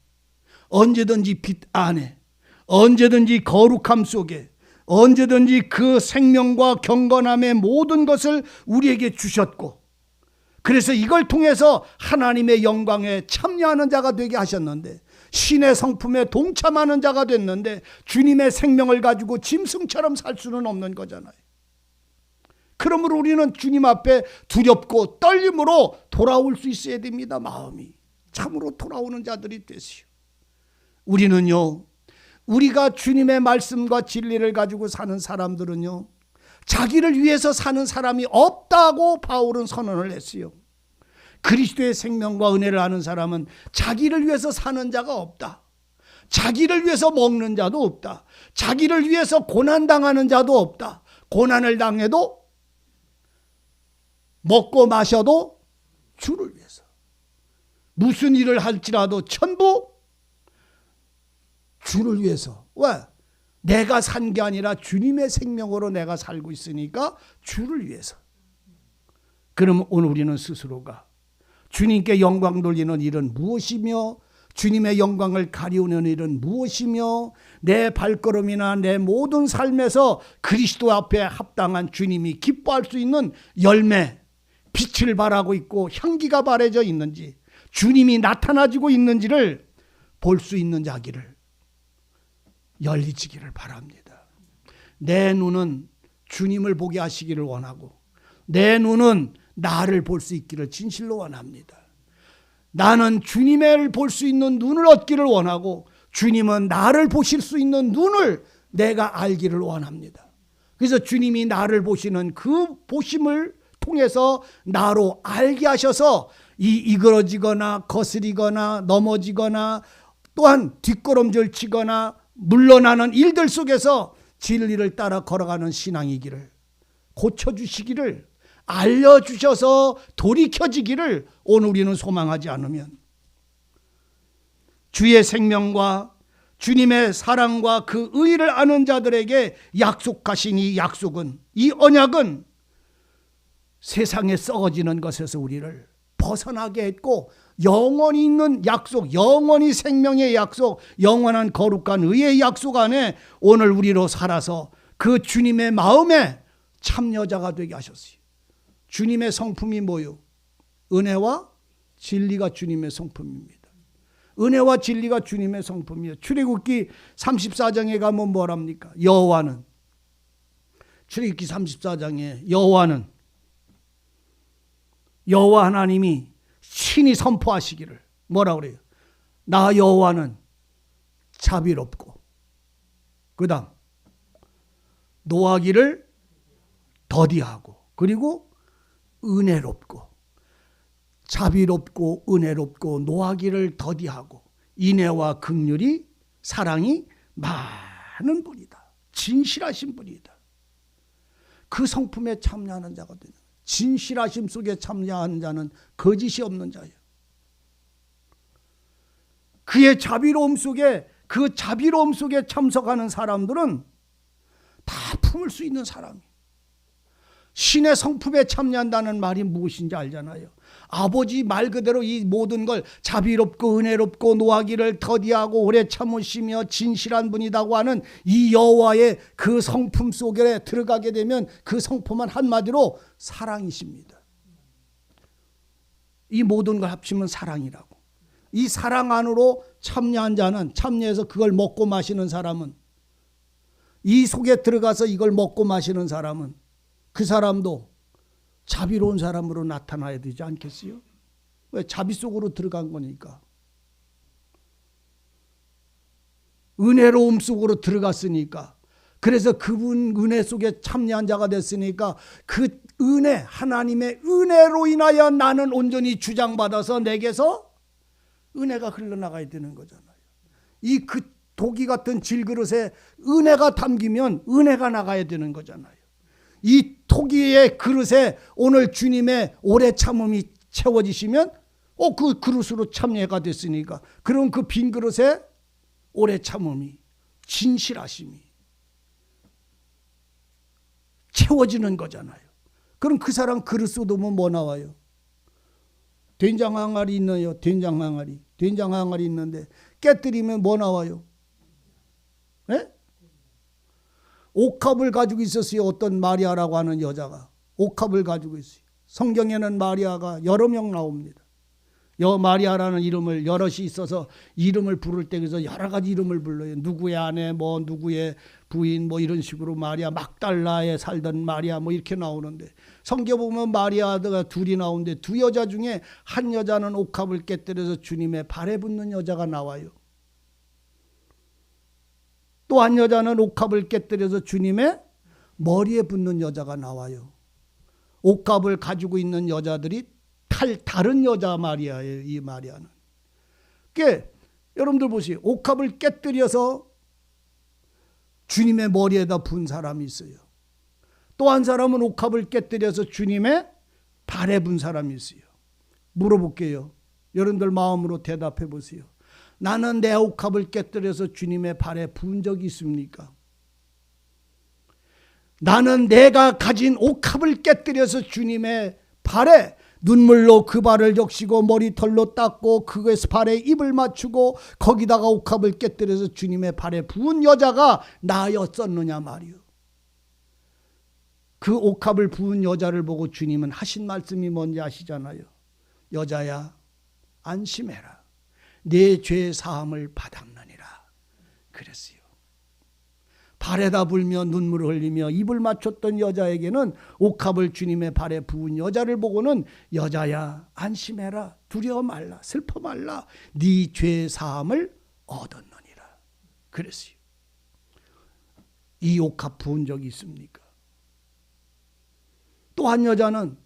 언제든지 빛 안에, 언제든지 거룩함 속에, 언제든지 그 생명과 경건함의 모든 것을 우리에게 주셨고, 그래서 이걸 통해서 하나님의 영광에 참여하는 자가 되게 하셨는데, 신의 성품에 동참하는 자가 됐는데, 주님의 생명을 가지고 짐승처럼 살 수는 없는 거잖아요. 그러므로 우리는 주님 앞에 두렵고 떨림으로 돌아올 수 있어야 됩니다. 마음이 참으로 돌아오는 자들이 되시오. 우리는요, 우리가 주님의 말씀과 진리를 가지고 사는 사람들은요, 자기를 위해서 사는 사람이 없다고 바울은 선언을 했어요. 그리스도의 생명과 은혜를 아는 사람은 자기를 위해서 사는 자가 없다. 자기를 위해서 먹는 자도 없다. 자기를 위해서 고난당하는 자도 없다. 고난을 당해도 먹고 마셔도 주를 위해서, 무슨 일을 할지라도 전부 주를 위해서. 왜? 내가 산 게 아니라 주님의 생명으로 내가 살고 있으니까 주를 위해서. 그러면 오늘 우리는 스스로가 주님께 영광 돌리는 일은 무엇이며, 주님의 영광을 가리우는 일은 무엇이며, 내 발걸음이나 내 모든 삶에서 그리스도 앞에 합당한 주님이 기뻐할 수 있는 열매, 빛을 발하고 있고 향기가 바래져 있는지, 주님이 나타나지고 있는지를 볼 수 있는 자기를 열리지기를 바랍니다. 내 눈은 주님을 보게 하시기를 원하고, 내 눈은 나를 볼 수 있기를 진실로 원합니다. 나는 주님을 볼 수 있는 눈을 얻기를 원하고, 주님은 나를 보실 수 있는 눈을 내가 알기를 원합니다. 그래서 주님이 나를 보시는 그 보심을 통해서 나로 알게 하셔서 이그러지거나 거스리거나 넘어지거나 또한 뒷걸음질 치거나 물러나는 일들 속에서 진리를 따라 걸어가는 신앙이기를, 고쳐주시기를, 알려주셔서 돌이켜지기를 오늘 우리는 소망하지 않으면, 주의 생명과 주님의 사랑과 그 의를 아는 자들에게 약속하신 이 약속은, 이 언약은 세상에 썩어지는 것에서 우리를 벗어나게 했고, 영원히 있는 약속, 영원히 생명의 약속, 영원한 거룩한 의의 약속 안에 오늘 우리로 살아서 그 주님의 마음에 참여자가 되게 하셨어요. 주님의 성품이 뭐요? 은혜와 진리가 주님의 성품입니다. 은혜와 진리가 주님의 성품이에요. 출애굽기 34장에 가면 뭐랍니까? 여호와는, 출애굽기 34장에 여호와 하나님이 신이 선포하시기를 뭐라 그래요? 나 여호와는 자비롭고, 그 다음 노하기를 더디하고, 그리고 은혜롭고, 자비롭고 은혜롭고 노하기를 더디하고 인애와 긍휼이 사랑이 많은 분이다. 진실하신 분이다. 그 성품에 참여하는 자가 되는, 진실하심 속에 참여하는 자는 거짓이 없는 자예요. 그의 자비로움 속에, 그 자비로움 속에 참석하는 사람들은 다 품을 수 있는 사람이에요. 신의 성품에 참여한다는 말이 무엇인지 알잖아요. 아버지 말 그대로 이 모든 걸 자비롭고 은혜롭고 노하기를 더디하고 오래 참으시며 진실한 분이라고 하는 이 여호와의 그 성품 속에 들어가게 되면 그 성품은 한마디로 사랑이십니다. 이 모든 걸 합치면 사랑이라고. 이 사랑 안으로 참여한 자는, 참여해서 그걸 먹고 마시는 사람은 이 속에 들어가서 이걸 먹고 마시는 사람은 그 사람도 자비로운 사람으로 나타나야 되지 않겠어요? 왜? 자비 속으로 들어간 거니까. 은혜로움 속으로 들어갔으니까. 그래서 그분 은혜 속에 참여한 자가 됐으니까 그 은혜, 하나님의 은혜로 인하여 나는 온전히 주장받아서 내게서 은혜가 흘러나가야 되는 거잖아요. 이 그 독이 같은 질그릇에 은혜가 담기면 은혜가 나가야 되는 거잖아요. 이 토기의 그릇에 오늘 주님의 오래 참음이 채워지시면 그 그릇으로 참여가 됐으니까 그럼 그 빈 그릇에 오래 참음이, 진실하심이 채워지는 거잖아요. 그럼 그 사람 그릇 쏟으면 뭐 나와요? 된장 항아리 있나요? 된장 항아리. 된장 항아리 있는데 깨뜨리면 뭐 나와요? 네? 옥합을 가지고 있었어요. 어떤 마리아라고 하는 여자가 옥합을 가지고 있어요. 성경에는 마리아가 여러 명 나옵니다. 마리아라는 이름을 여럿이 있어서 이름을 부를 때 그래서 여러 가지 이름을 불러요. 누구의 아내, 뭐 누구의 부인, 뭐 이런 식으로 마리아, 막달라에 살던 마리아 뭐 이렇게 나오는데 성경 보면 마리아가 둘이 나오는데 두 여자 중에 한 여자는 옥합을 깨뜨려서 주님의 발에 붙는 여자가 나와요. 또 한 여자는 옥합을 깨뜨려서 주님의 머리에 붙는 여자가 나와요. 옥합을 가지고 있는 여자들이 다른 여자 마리아예요. 이 마리아는. 그게 여러분들 보세요. 옥합을 깨뜨려서 주님의 머리에다 분 사람이 있어요. 또 한 사람은 옥합을 깨뜨려서 주님의 발에 분 사람이 있어요. 물어볼게요. 여러분들 마음으로 대답해 보세요. 나는 내 옥합을 깨뜨려서 주님의 발에 부은 적이 있습니까? 나는 내가 가진 옥합을 깨뜨려서 주님의 발에 눈물로 그 발을 적시고 머리털로 닦고 그것에 발에 입을 맞추고 거기다가 옥합을 깨뜨려서 주님의 발에 부은 여자가 나였었느냐 말이요. 그 옥합을 부은 여자를 보고 주님은 하신 말씀이 뭔지 아시잖아요. 여자야, 안심해라. 내 죄 사함을 받았느니라 그랬어요. 발에다 불며 눈물을 흘리며 입을 맞췄던 여자에게는 옥합을 주님의 발에 부은 여자를 보고는 여자야 안심해라, 두려워 말라, 슬퍼 말라, 네 죄 사함을 얻었느니라 그랬어요. 이 옥합 부은 적이 있습니까? 또 한 여자는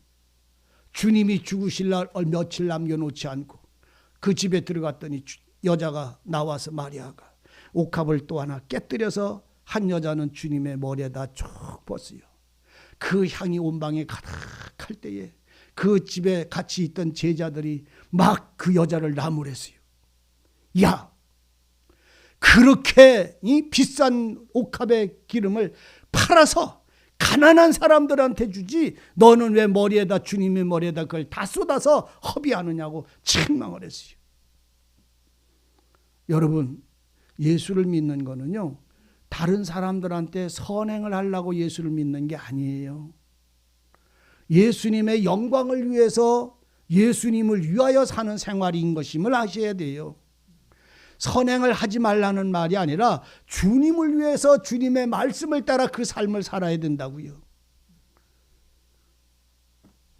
주님이 죽으실 날 며칠 남겨놓지 않고 그 집에 들어갔더니 여자가 나와서 마리아가 옥합을 또 하나 깨뜨려서 한 여자는 주님의 머리에다 쭉 벗어요. 그 향이 온 방에 가득할 때에 그 집에 같이 있던 제자들이 막 그 여자를 나무랬어요. 야, 그렇게 이 비싼 옥합의 기름을 팔아서 가난한 사람들한테 주지 너는 왜 머리에다 주님의 머리에다 그걸 다 쏟아서 허비하느냐고 책망을 했어요. 여러분, 예수를 믿는 거는요 다른 사람들한테 선행을 하려고 예수를 믿는 게 아니에요. 예수님의 영광을 위해서 예수님을 위하여 사는 생활인 것임을 아셔야 돼요. 선행을 하지 말라는 말이 아니라 주님을 위해서 주님의 말씀을 따라 그 삶을 살아야 된다고요.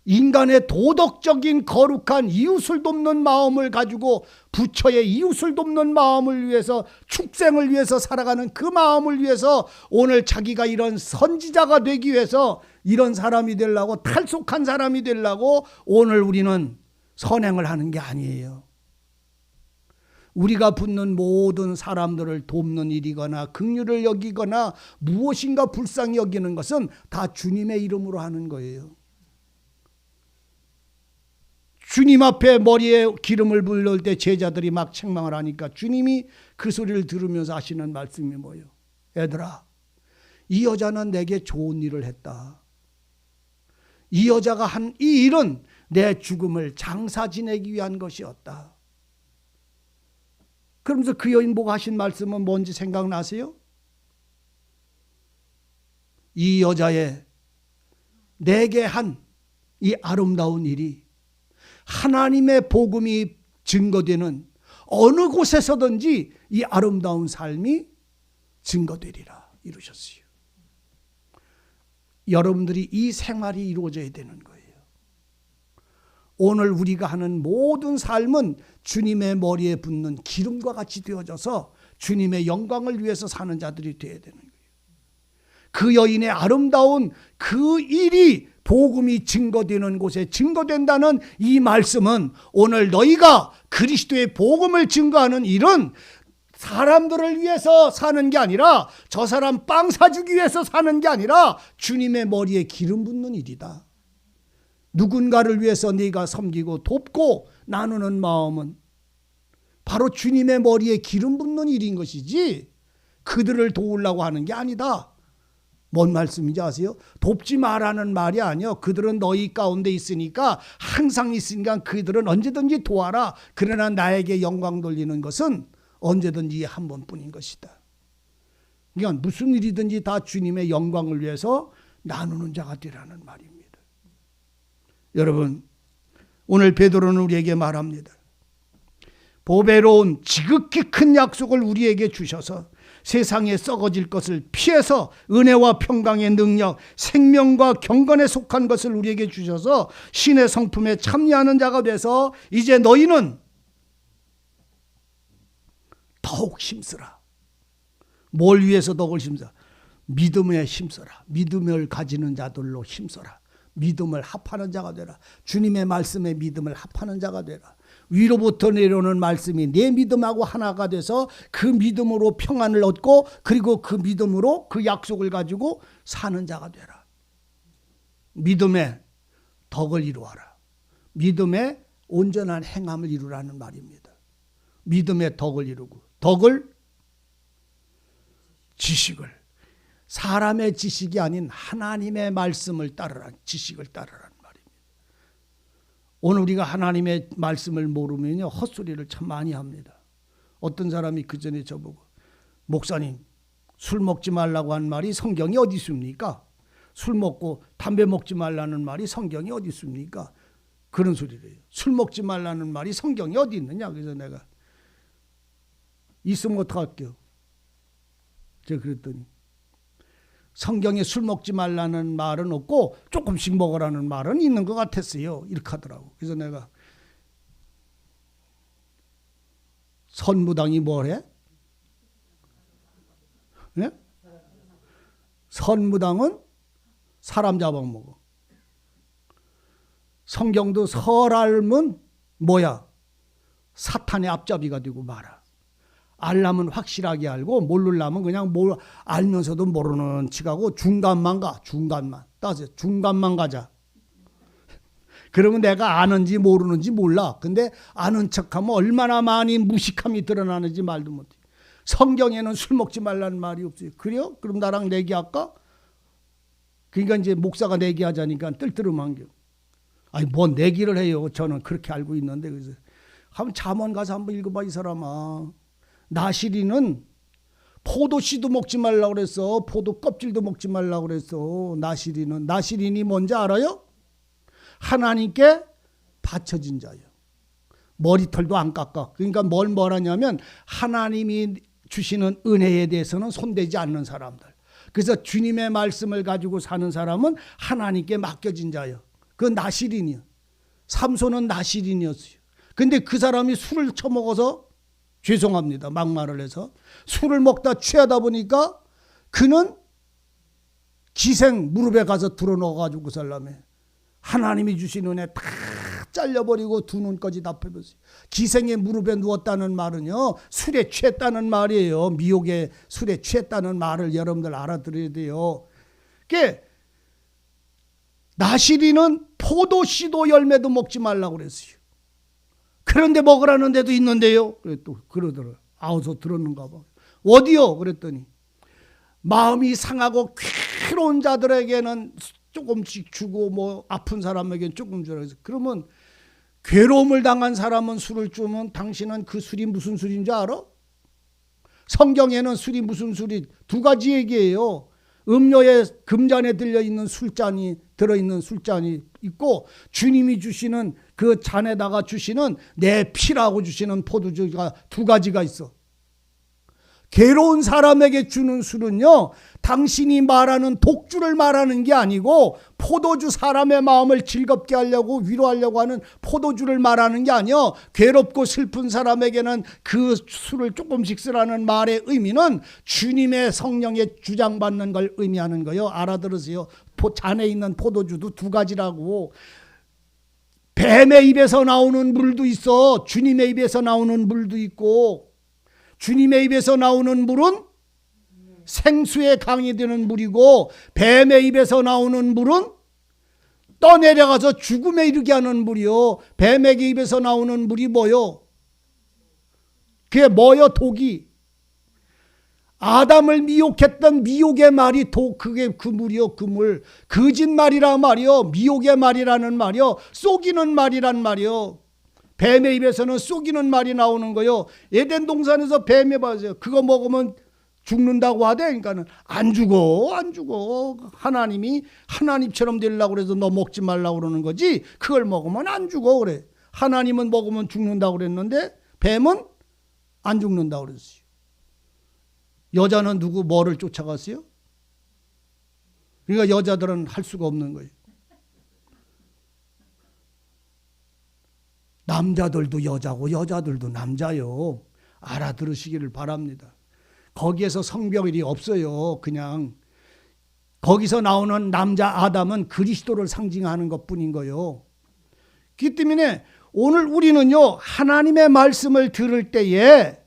인간의 도덕적인 거룩한 이웃을 돕는 마음을 가지고 부처의 이웃을 돕는 마음을 위해서 축생을 위해서 살아가는 그 마음을 위해서 오늘 자기가 이런 선지자가 되기 위해서 이런 사람이 되려고 탈속한 사람이 되려고 오늘 우리는 선행을 하는 게 아니에요. 우리가 붙는 모든 사람들을 돕는 일이거나 긍휼을 여기거나 무엇인가 불쌍히 여기는 것은 다 주님의 이름으로 하는 거예요. 주님 앞에 머리에 기름을 부을 때 제자들이 막 책망을 하니까 주님이 그 소리를 들으면서 하시는 말씀이 뭐예요? 얘들아, 이 여자는 내게 좋은 일을 했다. 이 여자가 한 이 일은 내 죽음을 장사 지내기 위한 것이었다. 그러면서 그 여인 보고 하신 말씀은 뭔지 생각나세요? 이 여자의 내게 한 이 아름다운 일이 하나님의 복음이 증거되는 어느 곳에서든지 이 아름다운 삶이 증거되리라. 이루셨어요. 여러분들이 이 생활이 이루어져야 되는 거예요. 오늘 우리가 하는 모든 삶은 주님의 머리에 붓는 기름과 같이 되어져서 주님의 영광을 위해서 사는 자들이 되어야 되는 거예요. 그 여인의 아름다운 그 일이 복음이 증거되는 곳에 증거된다는 이 말씀은 오늘 너희가 그리스도의 복음을 증거하는 일은 사람들을 위해서 사는 게 아니라 저 사람 빵 사주기 위해서 사는 게 아니라 주님의 머리에 기름 붓는 일이다. 누군가를 위해서 네가 섬기고 돕고 나누는 마음은 바로 주님의 머리에 기름 붓는 일인 것이지 그들을 도우려고 하는 게 아니다. 뭔 말씀인지 아세요? 돕지 말라는 말이 아니요. 그들은 너희 가운데 있으니까 항상 있으니까 그들은 언제든지 도와라. 그러나 나에게 영광 돌리는 것은 언제든지 한 번뿐인 것이다. 그러니까 무슨 일이든지 다 주님의 영광을 위해서 나누는 자가 되라는 말입니다. 여러분, 오늘 베드로는 우리에게 말합니다. 보배로운 지극히 큰 약속을 우리에게 주셔서 세상에 썩어질 것을 피해서 은혜와 평강의 능력, 생명과 경건에 속한 것을 우리에게 주셔서 신의 성품에 참여하는 자가 돼서 이제 너희는 더욱 힘쓰라. 뭘 위해서 더욱 힘쓰라? 믿음에 힘써라. 믿음을 가지는 자들로 힘써라. 믿음을 합하는 자가 되라. 주님의 말씀에 믿음을 합하는 자가 되라. 위로부터 내려오는 말씀이 내 믿음하고 하나가 돼서 그 믿음으로 평안을 얻고 그리고 그 믿음으로 그 약속을 가지고 사는 자가 되라. 믿음의 덕을 이루어라. 믿음의 온전한 행함을 이루라는 말입니다. 믿음의 덕을 이루고 덕을 지식을 사람의 지식이 아닌 하나님의 말씀을 따르라. 지식을 따르라는 말입니다. 오늘 우리가 하나님의 말씀을 모르면요 헛소리를 참 많이 합니다. 어떤 사람이 그 전에 저보고 목사님 술 먹지 말라고 한 말이 성경이 어디 있습니까? 술 먹고 담배 먹지 말라는 말이 성경이 어디 있습니까? 그런 소리를 해요. 술 먹지 말라는 말이 성경이 어디 있느냐? 그래서 내가 있으면 어떡할게요? 제가 그랬더니 성경에 술 먹지 말라는 말은 없고 조금씩 먹으라는 말은 있는 것 같았어요. 이렇게 하더라고. 그래서 내가 선무당이 뭐래? 네? 선무당은 사람 잡아먹어. 성경도 설알면 뭐야? 사탄의 앞잡이가 되고 말아. 알려면 확실하게 알고 모르려면 그냥 뭘 알면서도 모르는 척하고 중간만 가. 중간만. 따져. 중간만 가자. 그러면 내가 아는지 모르는지 몰라. 근데 아는 척하면 얼마나 많이 무식함이 드러나는지 말도 못해. 성경에는 술 먹지 말라는 말이 없어요. 그래요? 그럼 나랑 내기할까? 그러니까 이제 목사가 내기하자니까 뜰뜨름한 게. 아니 뭐 내기를 해요. 저는 그렇게 알고 있는데. 그래서 한번 잠언 가서 한번 읽어봐 이 사람아. 나시리는 포도씨도 먹지 말라고 그랬어. 포도 껍질도 먹지 말라고 그랬어. 나시린이 뭔지 알아요? 하나님께 바쳐진 자예요. 머리털도 안 깎아. 그러니까 뭘 하냐면 하나님이 주시는 은혜에 대해서는 손대지 않는 사람들. 그래서 주님의 말씀을 가지고 사는 사람은 하나님께 맡겨진 자예요. 그 나시린이요. 삼손은 나시린이었어요. 근데 그 사람이 술을 처먹어서 죄송합니다. 막말을 해서 술을 먹다 취하다 보니까 그는 기생 무릎에 가서 들어넣어가지고 그 사람에 하나님이 주신 은혜 다 잘려버리고 두 눈까지 다 펴버렸어요. 기생의 무릎에 누웠다는 말은요 술에 취했다는 말이에요. 미혹의 술에 취했다는 말을 여러분들 알아들어야 돼요. 그게 나시리는 포도씨도 열매도 먹지 말라고 그랬어요. 그런데 먹으라는 데도 있는데요. 그래 또 그러더라. 아우서 들었는가 봐. 어디요? 그랬더니 마음이 상하고 괴로운 자들에게는 조금씩 주고 뭐 아픈 사람에게는 조금 주라. 그러면 괴로움을 당한 사람은 술을 주면 당신은 그 술이 무슨 술인 줄 알아? 성경에는 술이 무슨 술이 두 가지 얘기예요. 음료에 금잔에 들려있는 술잔이 들어있는 술잔이 있고 주님이 주시는 그 잔에다가 주시는 내 피라고 주시는 포도주가 두 가지가 있어. 괴로운 사람에게 주는 술은요, 당신이 말하는 독주를 말하는 게 아니고 포도주, 사람의 마음을 즐겁게 하려고 위로하려고 하는 포도주를 말하는 게 아니요, 괴롭고 슬픈 사람에게는 그 술을 조금씩 쓰라는 말의 의미는 주님의 성령에 주장받는 걸 의미하는 거예요. 알아들으세요. 잔에 있는 포도주도 두 가지라고. 뱀의 입에서 나오는 물도 있어. 주님의 입에서 나오는 물도 있고, 주님의 입에서 나오는 물은 생수에 강이 되는 물이고, 뱀의 입에서 나오는 물은 떠내려가서 죽음에 이르게 하는 물이요. 뱀의 입에서 나오는 물이 뭐요? 그게 뭐요? 독이. 아담을 미혹했던 미혹의 말이 그게 그 물이요. 그 물. 거짓말이란 말이요. 미혹의 말이라는 말이요. 속이는 말이란 말이요. 뱀의 입에서는 속이는 말이 나오는 거요. 에덴 동산에서 뱀에 봐서요. 그거 먹으면 죽는다고 하대. 그러니까는 안 죽어. 하나님이 하나님처럼 되려고 그래서 너 먹지 말라고 그러는 거지. 그걸 먹으면 안 죽어 그래. 하나님은 먹으면 죽는다고 그랬는데 뱀은 안 죽는다고 그랬어요. 여자는 뭐를 쫓아갔어요? 그러니까 여자들은 할 수가 없는 거예요. 남자들도 여자고 여자들도 남자요. 알아들으시기를 바랍니다. 거기에서 성별이 없어요. 그냥 거기서 나오는 남자 아담은 그리스도를 상징하는 것뿐인 거예요. 그렇기 때문에 오늘 우리는요, 하나님의 말씀을 들을 때에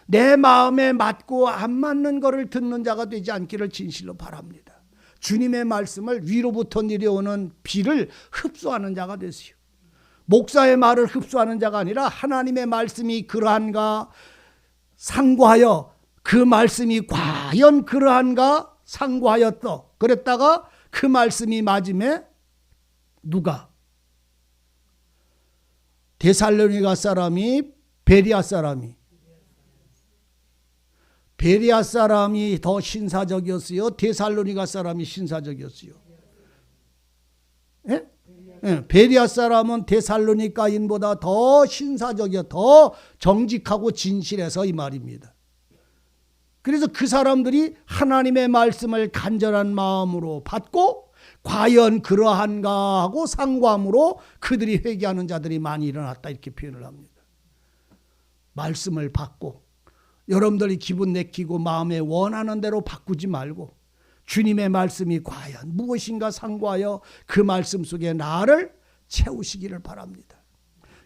내 마음에 맞고 안 맞는 것을 듣는 자가 되지 않기를 진실로 바랍니다. 주님의 말씀을 위로부터 내려오는 비를 흡수하는 자가 되세요. 목사의 말을 흡수하는 자가 아니라 하나님의 말씀이 그러한가 상고하여 그 말씀이 과연 그러한가 상고하였더. 그랬다가 그 말씀이 맞음에 누가? 데살로니가 사람이 베리아 사람이 더 신사적이었어요? 데살로니가 사람이 신사적이었어요? 예? 예, 베리아 사람은 데살로니가인보다 더 신사적이요, 더 정직하고 진실해서 이 말입니다. 그래서 그 사람들이 하나님의 말씀을 간절한 마음으로 받고 과연 그러한가 하고 상고함으로 그들이 회개하는 자들이 많이 일어났다, 이렇게 표현을 합니다. 말씀을 받고 여러분들이 기분 내키고 마음에 원하는 대로 바꾸지 말고 주님의 말씀이 과연 무엇인가 상고하여 그 말씀 속에 나를 채우시기를 바랍니다.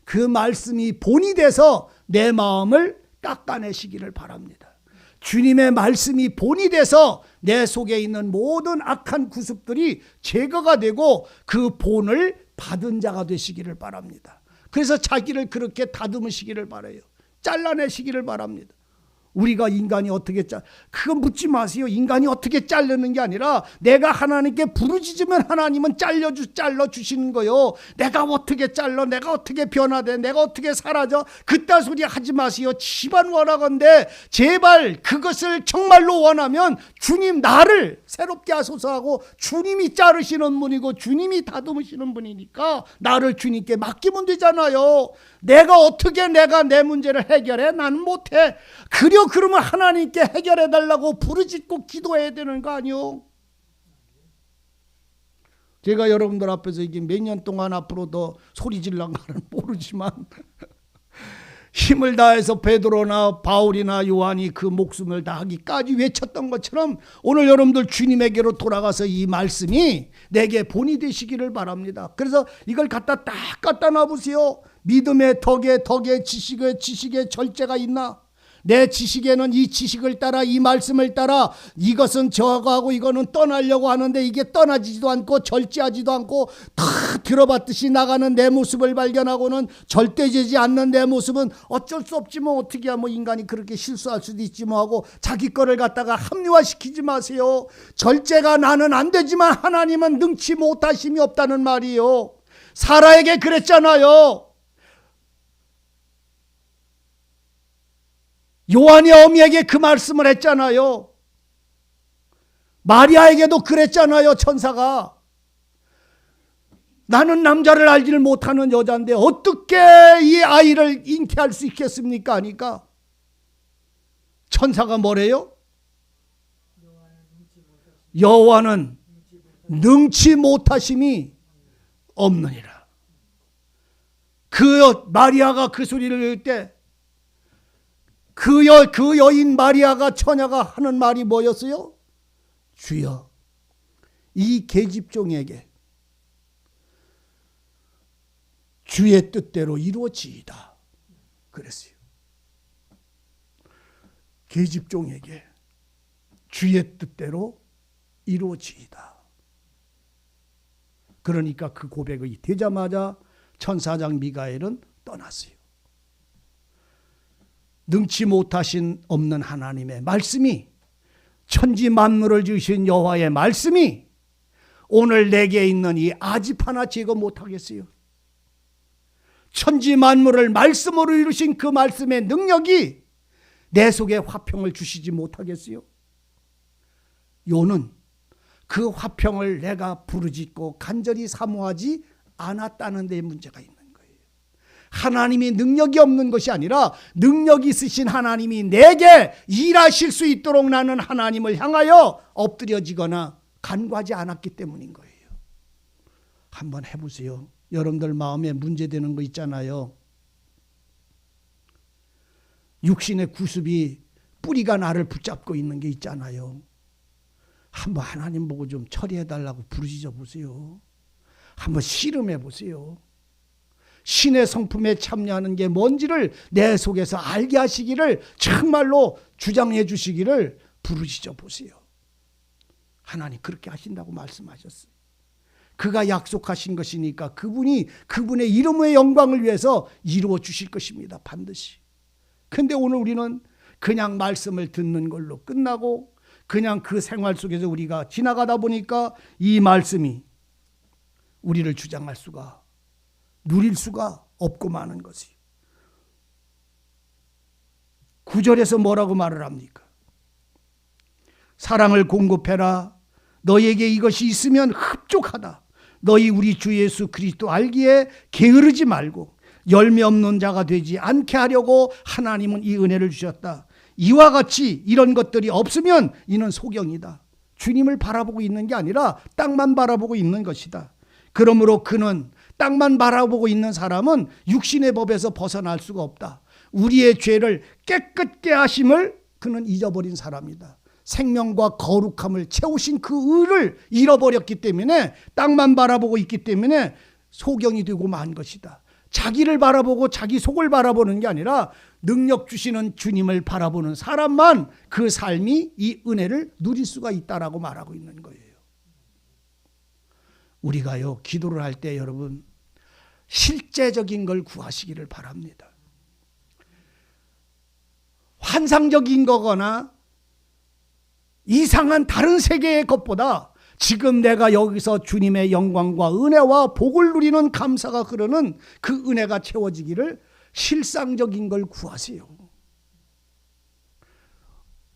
그 말씀이 본이 돼서 내 마음을 깎아내시기를 바랍니다. 주님의 말씀이 본이 돼서 내 속에 있는 모든 악한 구습들이 제거가 되고 그 본을 받은 자가 되시기를 바랍니다. 그래서 자기를 그렇게 다듬으시기를 바라요. 잘라내시기를 바랍니다. 우리가 인간이 어떻게 그거 묻지 마세요. 인간이 어떻게 자르는 게 아니라 내가 하나님께 부르짖으면 하나님은 잘라주시는 거요. 내가 어떻게 잘라, 내가 어떻게 변화돼, 내가 어떻게 사라져, 그딴 소리 하지 마세요. 집안 원하건대 제발 그것을 정말로 원하면 주님 나를 새롭게 하소서 하고, 주님이 자르시는 분이고 주님이 다듬으시는 분이니까 나를 주님께 맡기면 되잖아요. 내가 어떻게 내가 내 문제를 해결해? 나는 못해. 그러면 하나님께 해결해 달라고 부르짖고 기도해야 되는 거 아니요? 제가 여러분들 앞에서 이게 몇 년 동안 앞으로 더 소리 질란가는 모르지만 힘을 다해서 베드로나 바울이나 요한이 그 목숨을 다하기까지 외쳤던 것처럼 오늘 여러분들 주님에게로 돌아가서 이 말씀이 내게 본이 되시기를 바랍니다. 그래서 이걸 갖다 딱 갖다 놔보세요. 믿음의 덕에 지식의 절제가 있나? 내 지식에는 이 지식을 따라, 이 말씀을 따라 이것은 저거하고 이거는 떠나려고 하는데 이게 떠나지도 않고 절제하지도 않고 다 들어봤듯이 나가는 내 모습을 발견하고는 절대되지 않는 내 모습은 어쩔 수 없지 뭐, 어떻게 뭐 인간이 그렇게 실수할 수도 있지 뭐 하고 자기 거를 갖다가 합리화시키지 마세요. 절제가 나는 안 되지만 하나님은 능치 못하심이 없다는 말이에요. 사라에게 그랬잖아요. 요한이 어미에게 그 말씀을 했잖아요. 마리아에게도 그랬잖아요. 천사가 나는 남자를 알지를 못하는 여자인데 어떻게 이 아이를 잉태할 수 있겠습니까 하니까 천사가 뭐래요? 여호와는 능치 못하심이 없느니라. 그 마리아가 그 소리를 들을 때 그 여인 마리아가 처녀가 하는 말이 뭐였어요? 주여, 이 계집종에게 주의 뜻대로 이루어지이다 그랬어요. 계집종에게 주의 뜻대로 이루어지이다. 그러니까 그 고백이 되자마자 천사장 미가엘은 떠났어요. 능치 못하신 없는 하나님의 말씀이, 천지 만물을 지으신 여호와의 말씀이 오늘 내게 있는 이 아집 하나 제거 못하겠어요. 천지 만물을 말씀으로 이루신 그 말씀의 능력이 내 속에 화평을 주시지 못하겠어요. 요는 그 화평을 내가 부르짖고 간절히 사모하지 않았다는 데 문제가 있는 거예요. 하나님이 능력이 없는 것이 아니라 능력 있으신 하나님이 내게 일하실 수 있도록 나는 하나님을 향하여 엎드려지거나 간구하지 않았기 때문인 거예요. 한번 해보세요. 여러분들 마음에 문제되는 거 있잖아요. 육신의 구습이 뿌리가 나를 붙잡고 있는 게 있잖아요. 한번 하나님 보고 좀 처리해달라고 부르짖어 보세요. 한번 씨름해 보세요. 신의 성품에 참여하는 게 뭔지를 내 속에서 알게 하시기를 정말로 주장해 주시기를 부르짖어 보세요. 하나님 그렇게 하신다고 말씀하셨어요. 그가 약속하신 것이니까 그분의 이름의 영광을 위해서 이루어 주실 것입니다. 반드시. 근데 오늘 우리는 그냥 말씀을 듣는 걸로 끝나고 그냥 그 생활 속에서 우리가 지나가다 보니까 이 말씀이 우리를 주장할 수가, 누릴 수가 없고 마는 것이에요. 9절에서 뭐라고 말을 합니까? 사랑을 공급해라. 너희에게 이것이 있으면 흡족하다. 너희 우리 주 예수 그리스도 알기에 게으르지 말고 열매 없는 자가 되지 않게 하려고 하나님은 이 은혜를 주셨다. 이와 같이 이런 것들이 없으면 이는 소경이다. 주님을 바라보고 있는 게 아니라 땅만 바라보고 있는 것이다. 그러므로 그는 땅만 바라보고 있는 사람은 육신의 법에서 벗어날 수가 없다. 우리의 죄를 깨끗게 하심을 그는 잊어버린 사람이다. 생명과 거룩함을 채우신 그 의를 잃어버렸기 때문에 땅만 바라보고 있기 때문에 소경이 되고 만 것이다. 자기를 바라보고 자기 속을 바라보는 게 아니라 능력 주시는 주님을 바라보는 사람만 그 삶이 이 은혜를 누릴 수가 있다라고 말하고 있는 거예요. 우리가요, 기도를 할 때 여러분 실제적인 걸 구하시기를 바랍니다. 환상적인 거거나 이상한 다른 세계의 것보다 지금 내가 여기서 주님의 영광과 은혜와 복을 누리는 감사가 흐르는 그 은혜가 채워지기를 실상적인 걸 구하세요.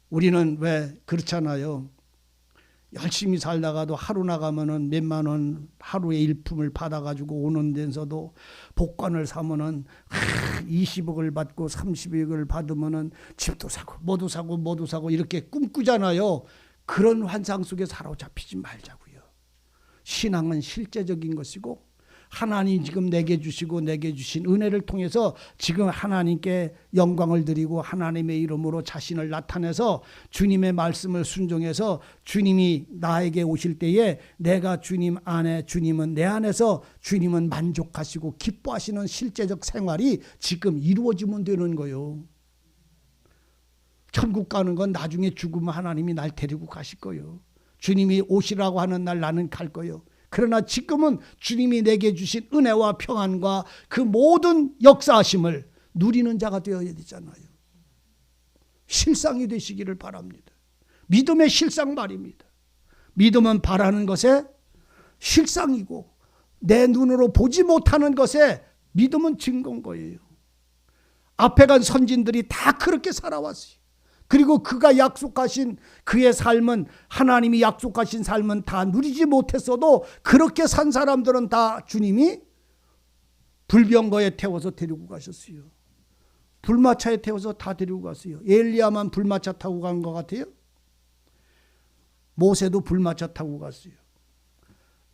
우리는 왜 그렇잖아요. 열심히 살다가도 하루 나가면은 몇만 원 하루의 일품을 받아가지고 오는 데서도 복권을 사면은 20억을 받고 30억을 받으면은 집도 사고 뭐도 사고 이렇게 꿈꾸잖아요. 그런 환상 속에 사로잡히지 말자고요. 신앙은 실제적인 것이고 하나님 지금 내게 주시고 내게 주신 은혜를 통해서 지금 하나님께 영광을 드리고 하나님의 이름으로 자신을 나타내서 주님의 말씀을 순종해서 주님이 나에게 오실 때에 내가 주님 안에, 주님은 내 안에서 주님은 만족하시고 기뻐하시는 실제적 생활이 지금 이루어지면 되는 거예요. 천국 가는 건 나중에 죽으면 하나님이 날 데리고 가실 거예요. 주님이 오시라고 하는 날 나는 갈 거예요. 그러나 지금은 주님이 내게 주신 은혜와 평안과 그 모든 역사하심을 누리는 자가 되어야 되잖아요. 실상이 되시기를 바랍니다. 믿음의 실상 말입니다. 믿음은 바라는 것의 실상이고 내 눈으로 보지 못하는 것에 믿음은 증거인 거예요. 앞에 간 선진들이 다 그렇게 살아왔어요. 그리고 그가 약속하신 그의 삶은, 하나님이 약속하신 삶은 다 누리지 못했어도 그렇게 산 사람들은 다 주님이 불병거에 태워서 데리고 가셨어요. 불마차에 태워서 다 데리고 갔어요. 엘리야만 불마차 타고 간 것 같아요? 모세도 불마차 타고 갔어요.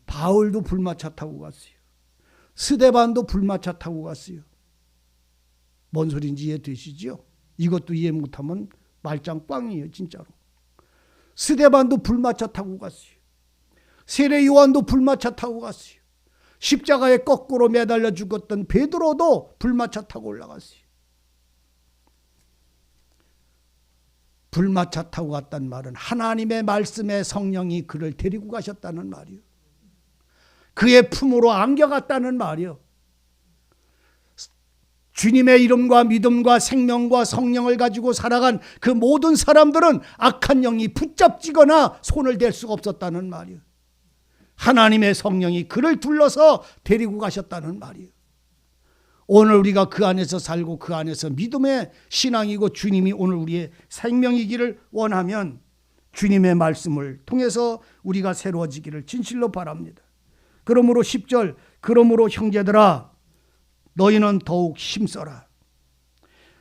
바울도 불마차 타고 갔어요. 스데반도 불마차 타고 갔어요. 뭔 소리인지 이해되시죠? 이것도 이해 못하면 말짱 꽝이에요, 진짜로. 스데반도 불마차 타고 갔어요. 세례 요한도 불마차 타고 갔어요. 십자가에 거꾸로 매달려 죽었던 베드로도 불마차 타고 올라갔어요. 불마차 타고 갔단 말은 하나님의 말씀에 성령이 그를 데리고 가셨다는 말이요. 그의 품으로 안겨갔다는 말이요. 주님의 이름과 믿음과 생명과 성령을 가지고 살아간 그 모든 사람들은 악한 영이 붙잡지거나 손을 댈 수가 없었다는 말이요. 하나님의 성령이 그를 둘러서 데리고 가셨다는 말이요. 오늘 우리가 그 안에서 살고 그 안에서 믿음의 신앙이고 주님이 오늘 우리의 생명이기를 원하면 주님의 말씀을 통해서 우리가 새로워지기를 진실로 바랍니다. 그러므로 10절, 그러므로 형제들아 너희는 더욱 힘써라.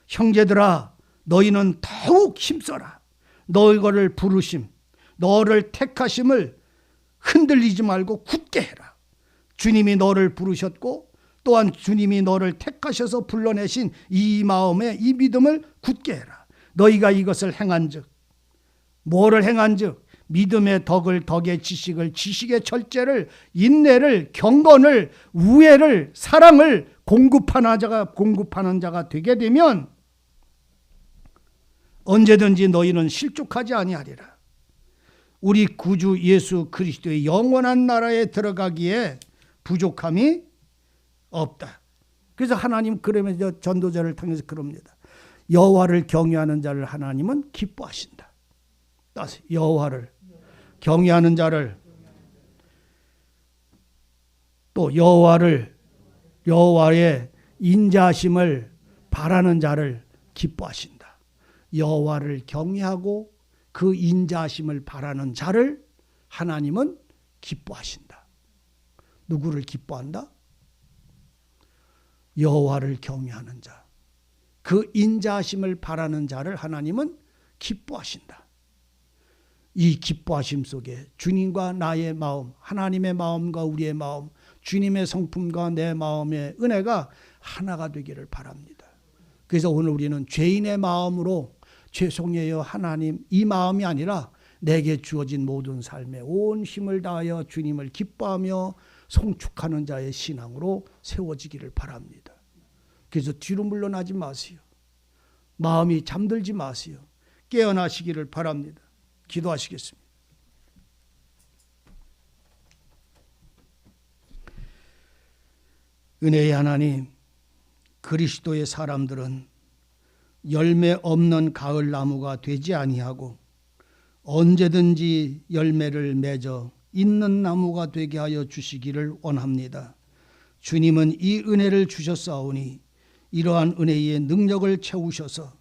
형제들아 너희는 더욱 힘써라. 너희를 부르심, 너를 택하심을 흔들리지 말고 굳게 해라. 주님이 너를 부르셨고 또한 주님이 너를 택하셔서 불러내신 이 마음에 이 믿음을 굳게 해라. 너희가 이것을 행한즉, 뭐를 행한즉 믿음의 덕을, 덕의 지식을, 지식의 절제를, 인내를, 경건을, 우애를, 사랑을 공급하는 자가 되게 되면 언제든지 너희는 실족하지 아니하리라. 우리 구주 예수 그리스도의 영원한 나라에 들어가기에 부족함이 없다. 그래서 하나님 그러면서 전도자를 통해서 그럽니다. 여호와를 경외하는 자를 하나님은 기뻐하신다. 여호와를 경외하는 자를, 또 여호와의 인자하심을 바라는 자를 기뻐하신다. 여호와를 경외하고 그 인자하심을 바라는 자를 하나님은 기뻐하신다. 누구를 기뻐한다? 여호와를 경외하는 자, 그 인자하심을 바라는 자를 하나님은 기뻐하신다. 이 기뻐하심 속에 주님과 나의 마음, 하나님의 마음과 우리의 마음, 주님의 성품과 내 마음의 은혜가 하나가 되기를 바랍니다. 그래서 오늘 우리는 죄인의 마음으로 죄송해요 하나님, 이 마음이 아니라 내게 주어진 모든 삶에 온 힘을 다하여 주님을 기뻐하며 송축하는 자의 신앙으로 세워지기를 바랍니다. 그래서 뒤로 물러나지 마세요. 마음이 잠들지 마세요. 깨어나시기를 바랍니다. 기도하시겠습니다. 은혜의 하나님, 그리스도의 사람들은 열매 없는 가을 나무가 되지 아니하고 언제든지 열매를 맺어 있는 나무가 되게 하여 주시기를 원합니다. 주님은 이 은혜를 주셨사오니 이러한 은혜의 능력을 채우셔서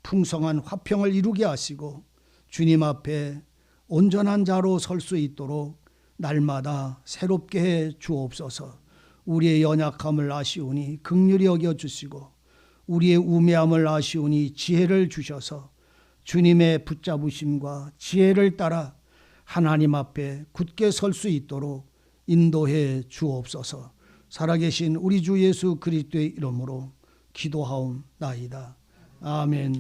풍성한 화평을 이루게 하시고 주님 앞에 온전한 자로 설 수 있도록 날마다 새롭게 해 주옵소서. 우리의 연약함을 아시오니 긍휼히 여겨주시고 우리의 우매함을 아시오니 지혜를 주셔서 주님의 붙잡으심과 지혜를 따라 하나님 앞에 굳게 설 수 있도록 인도해 주옵소서. 살아계신 우리 주 예수 그리스도의 이름으로 기도하옵나이다. 아멘.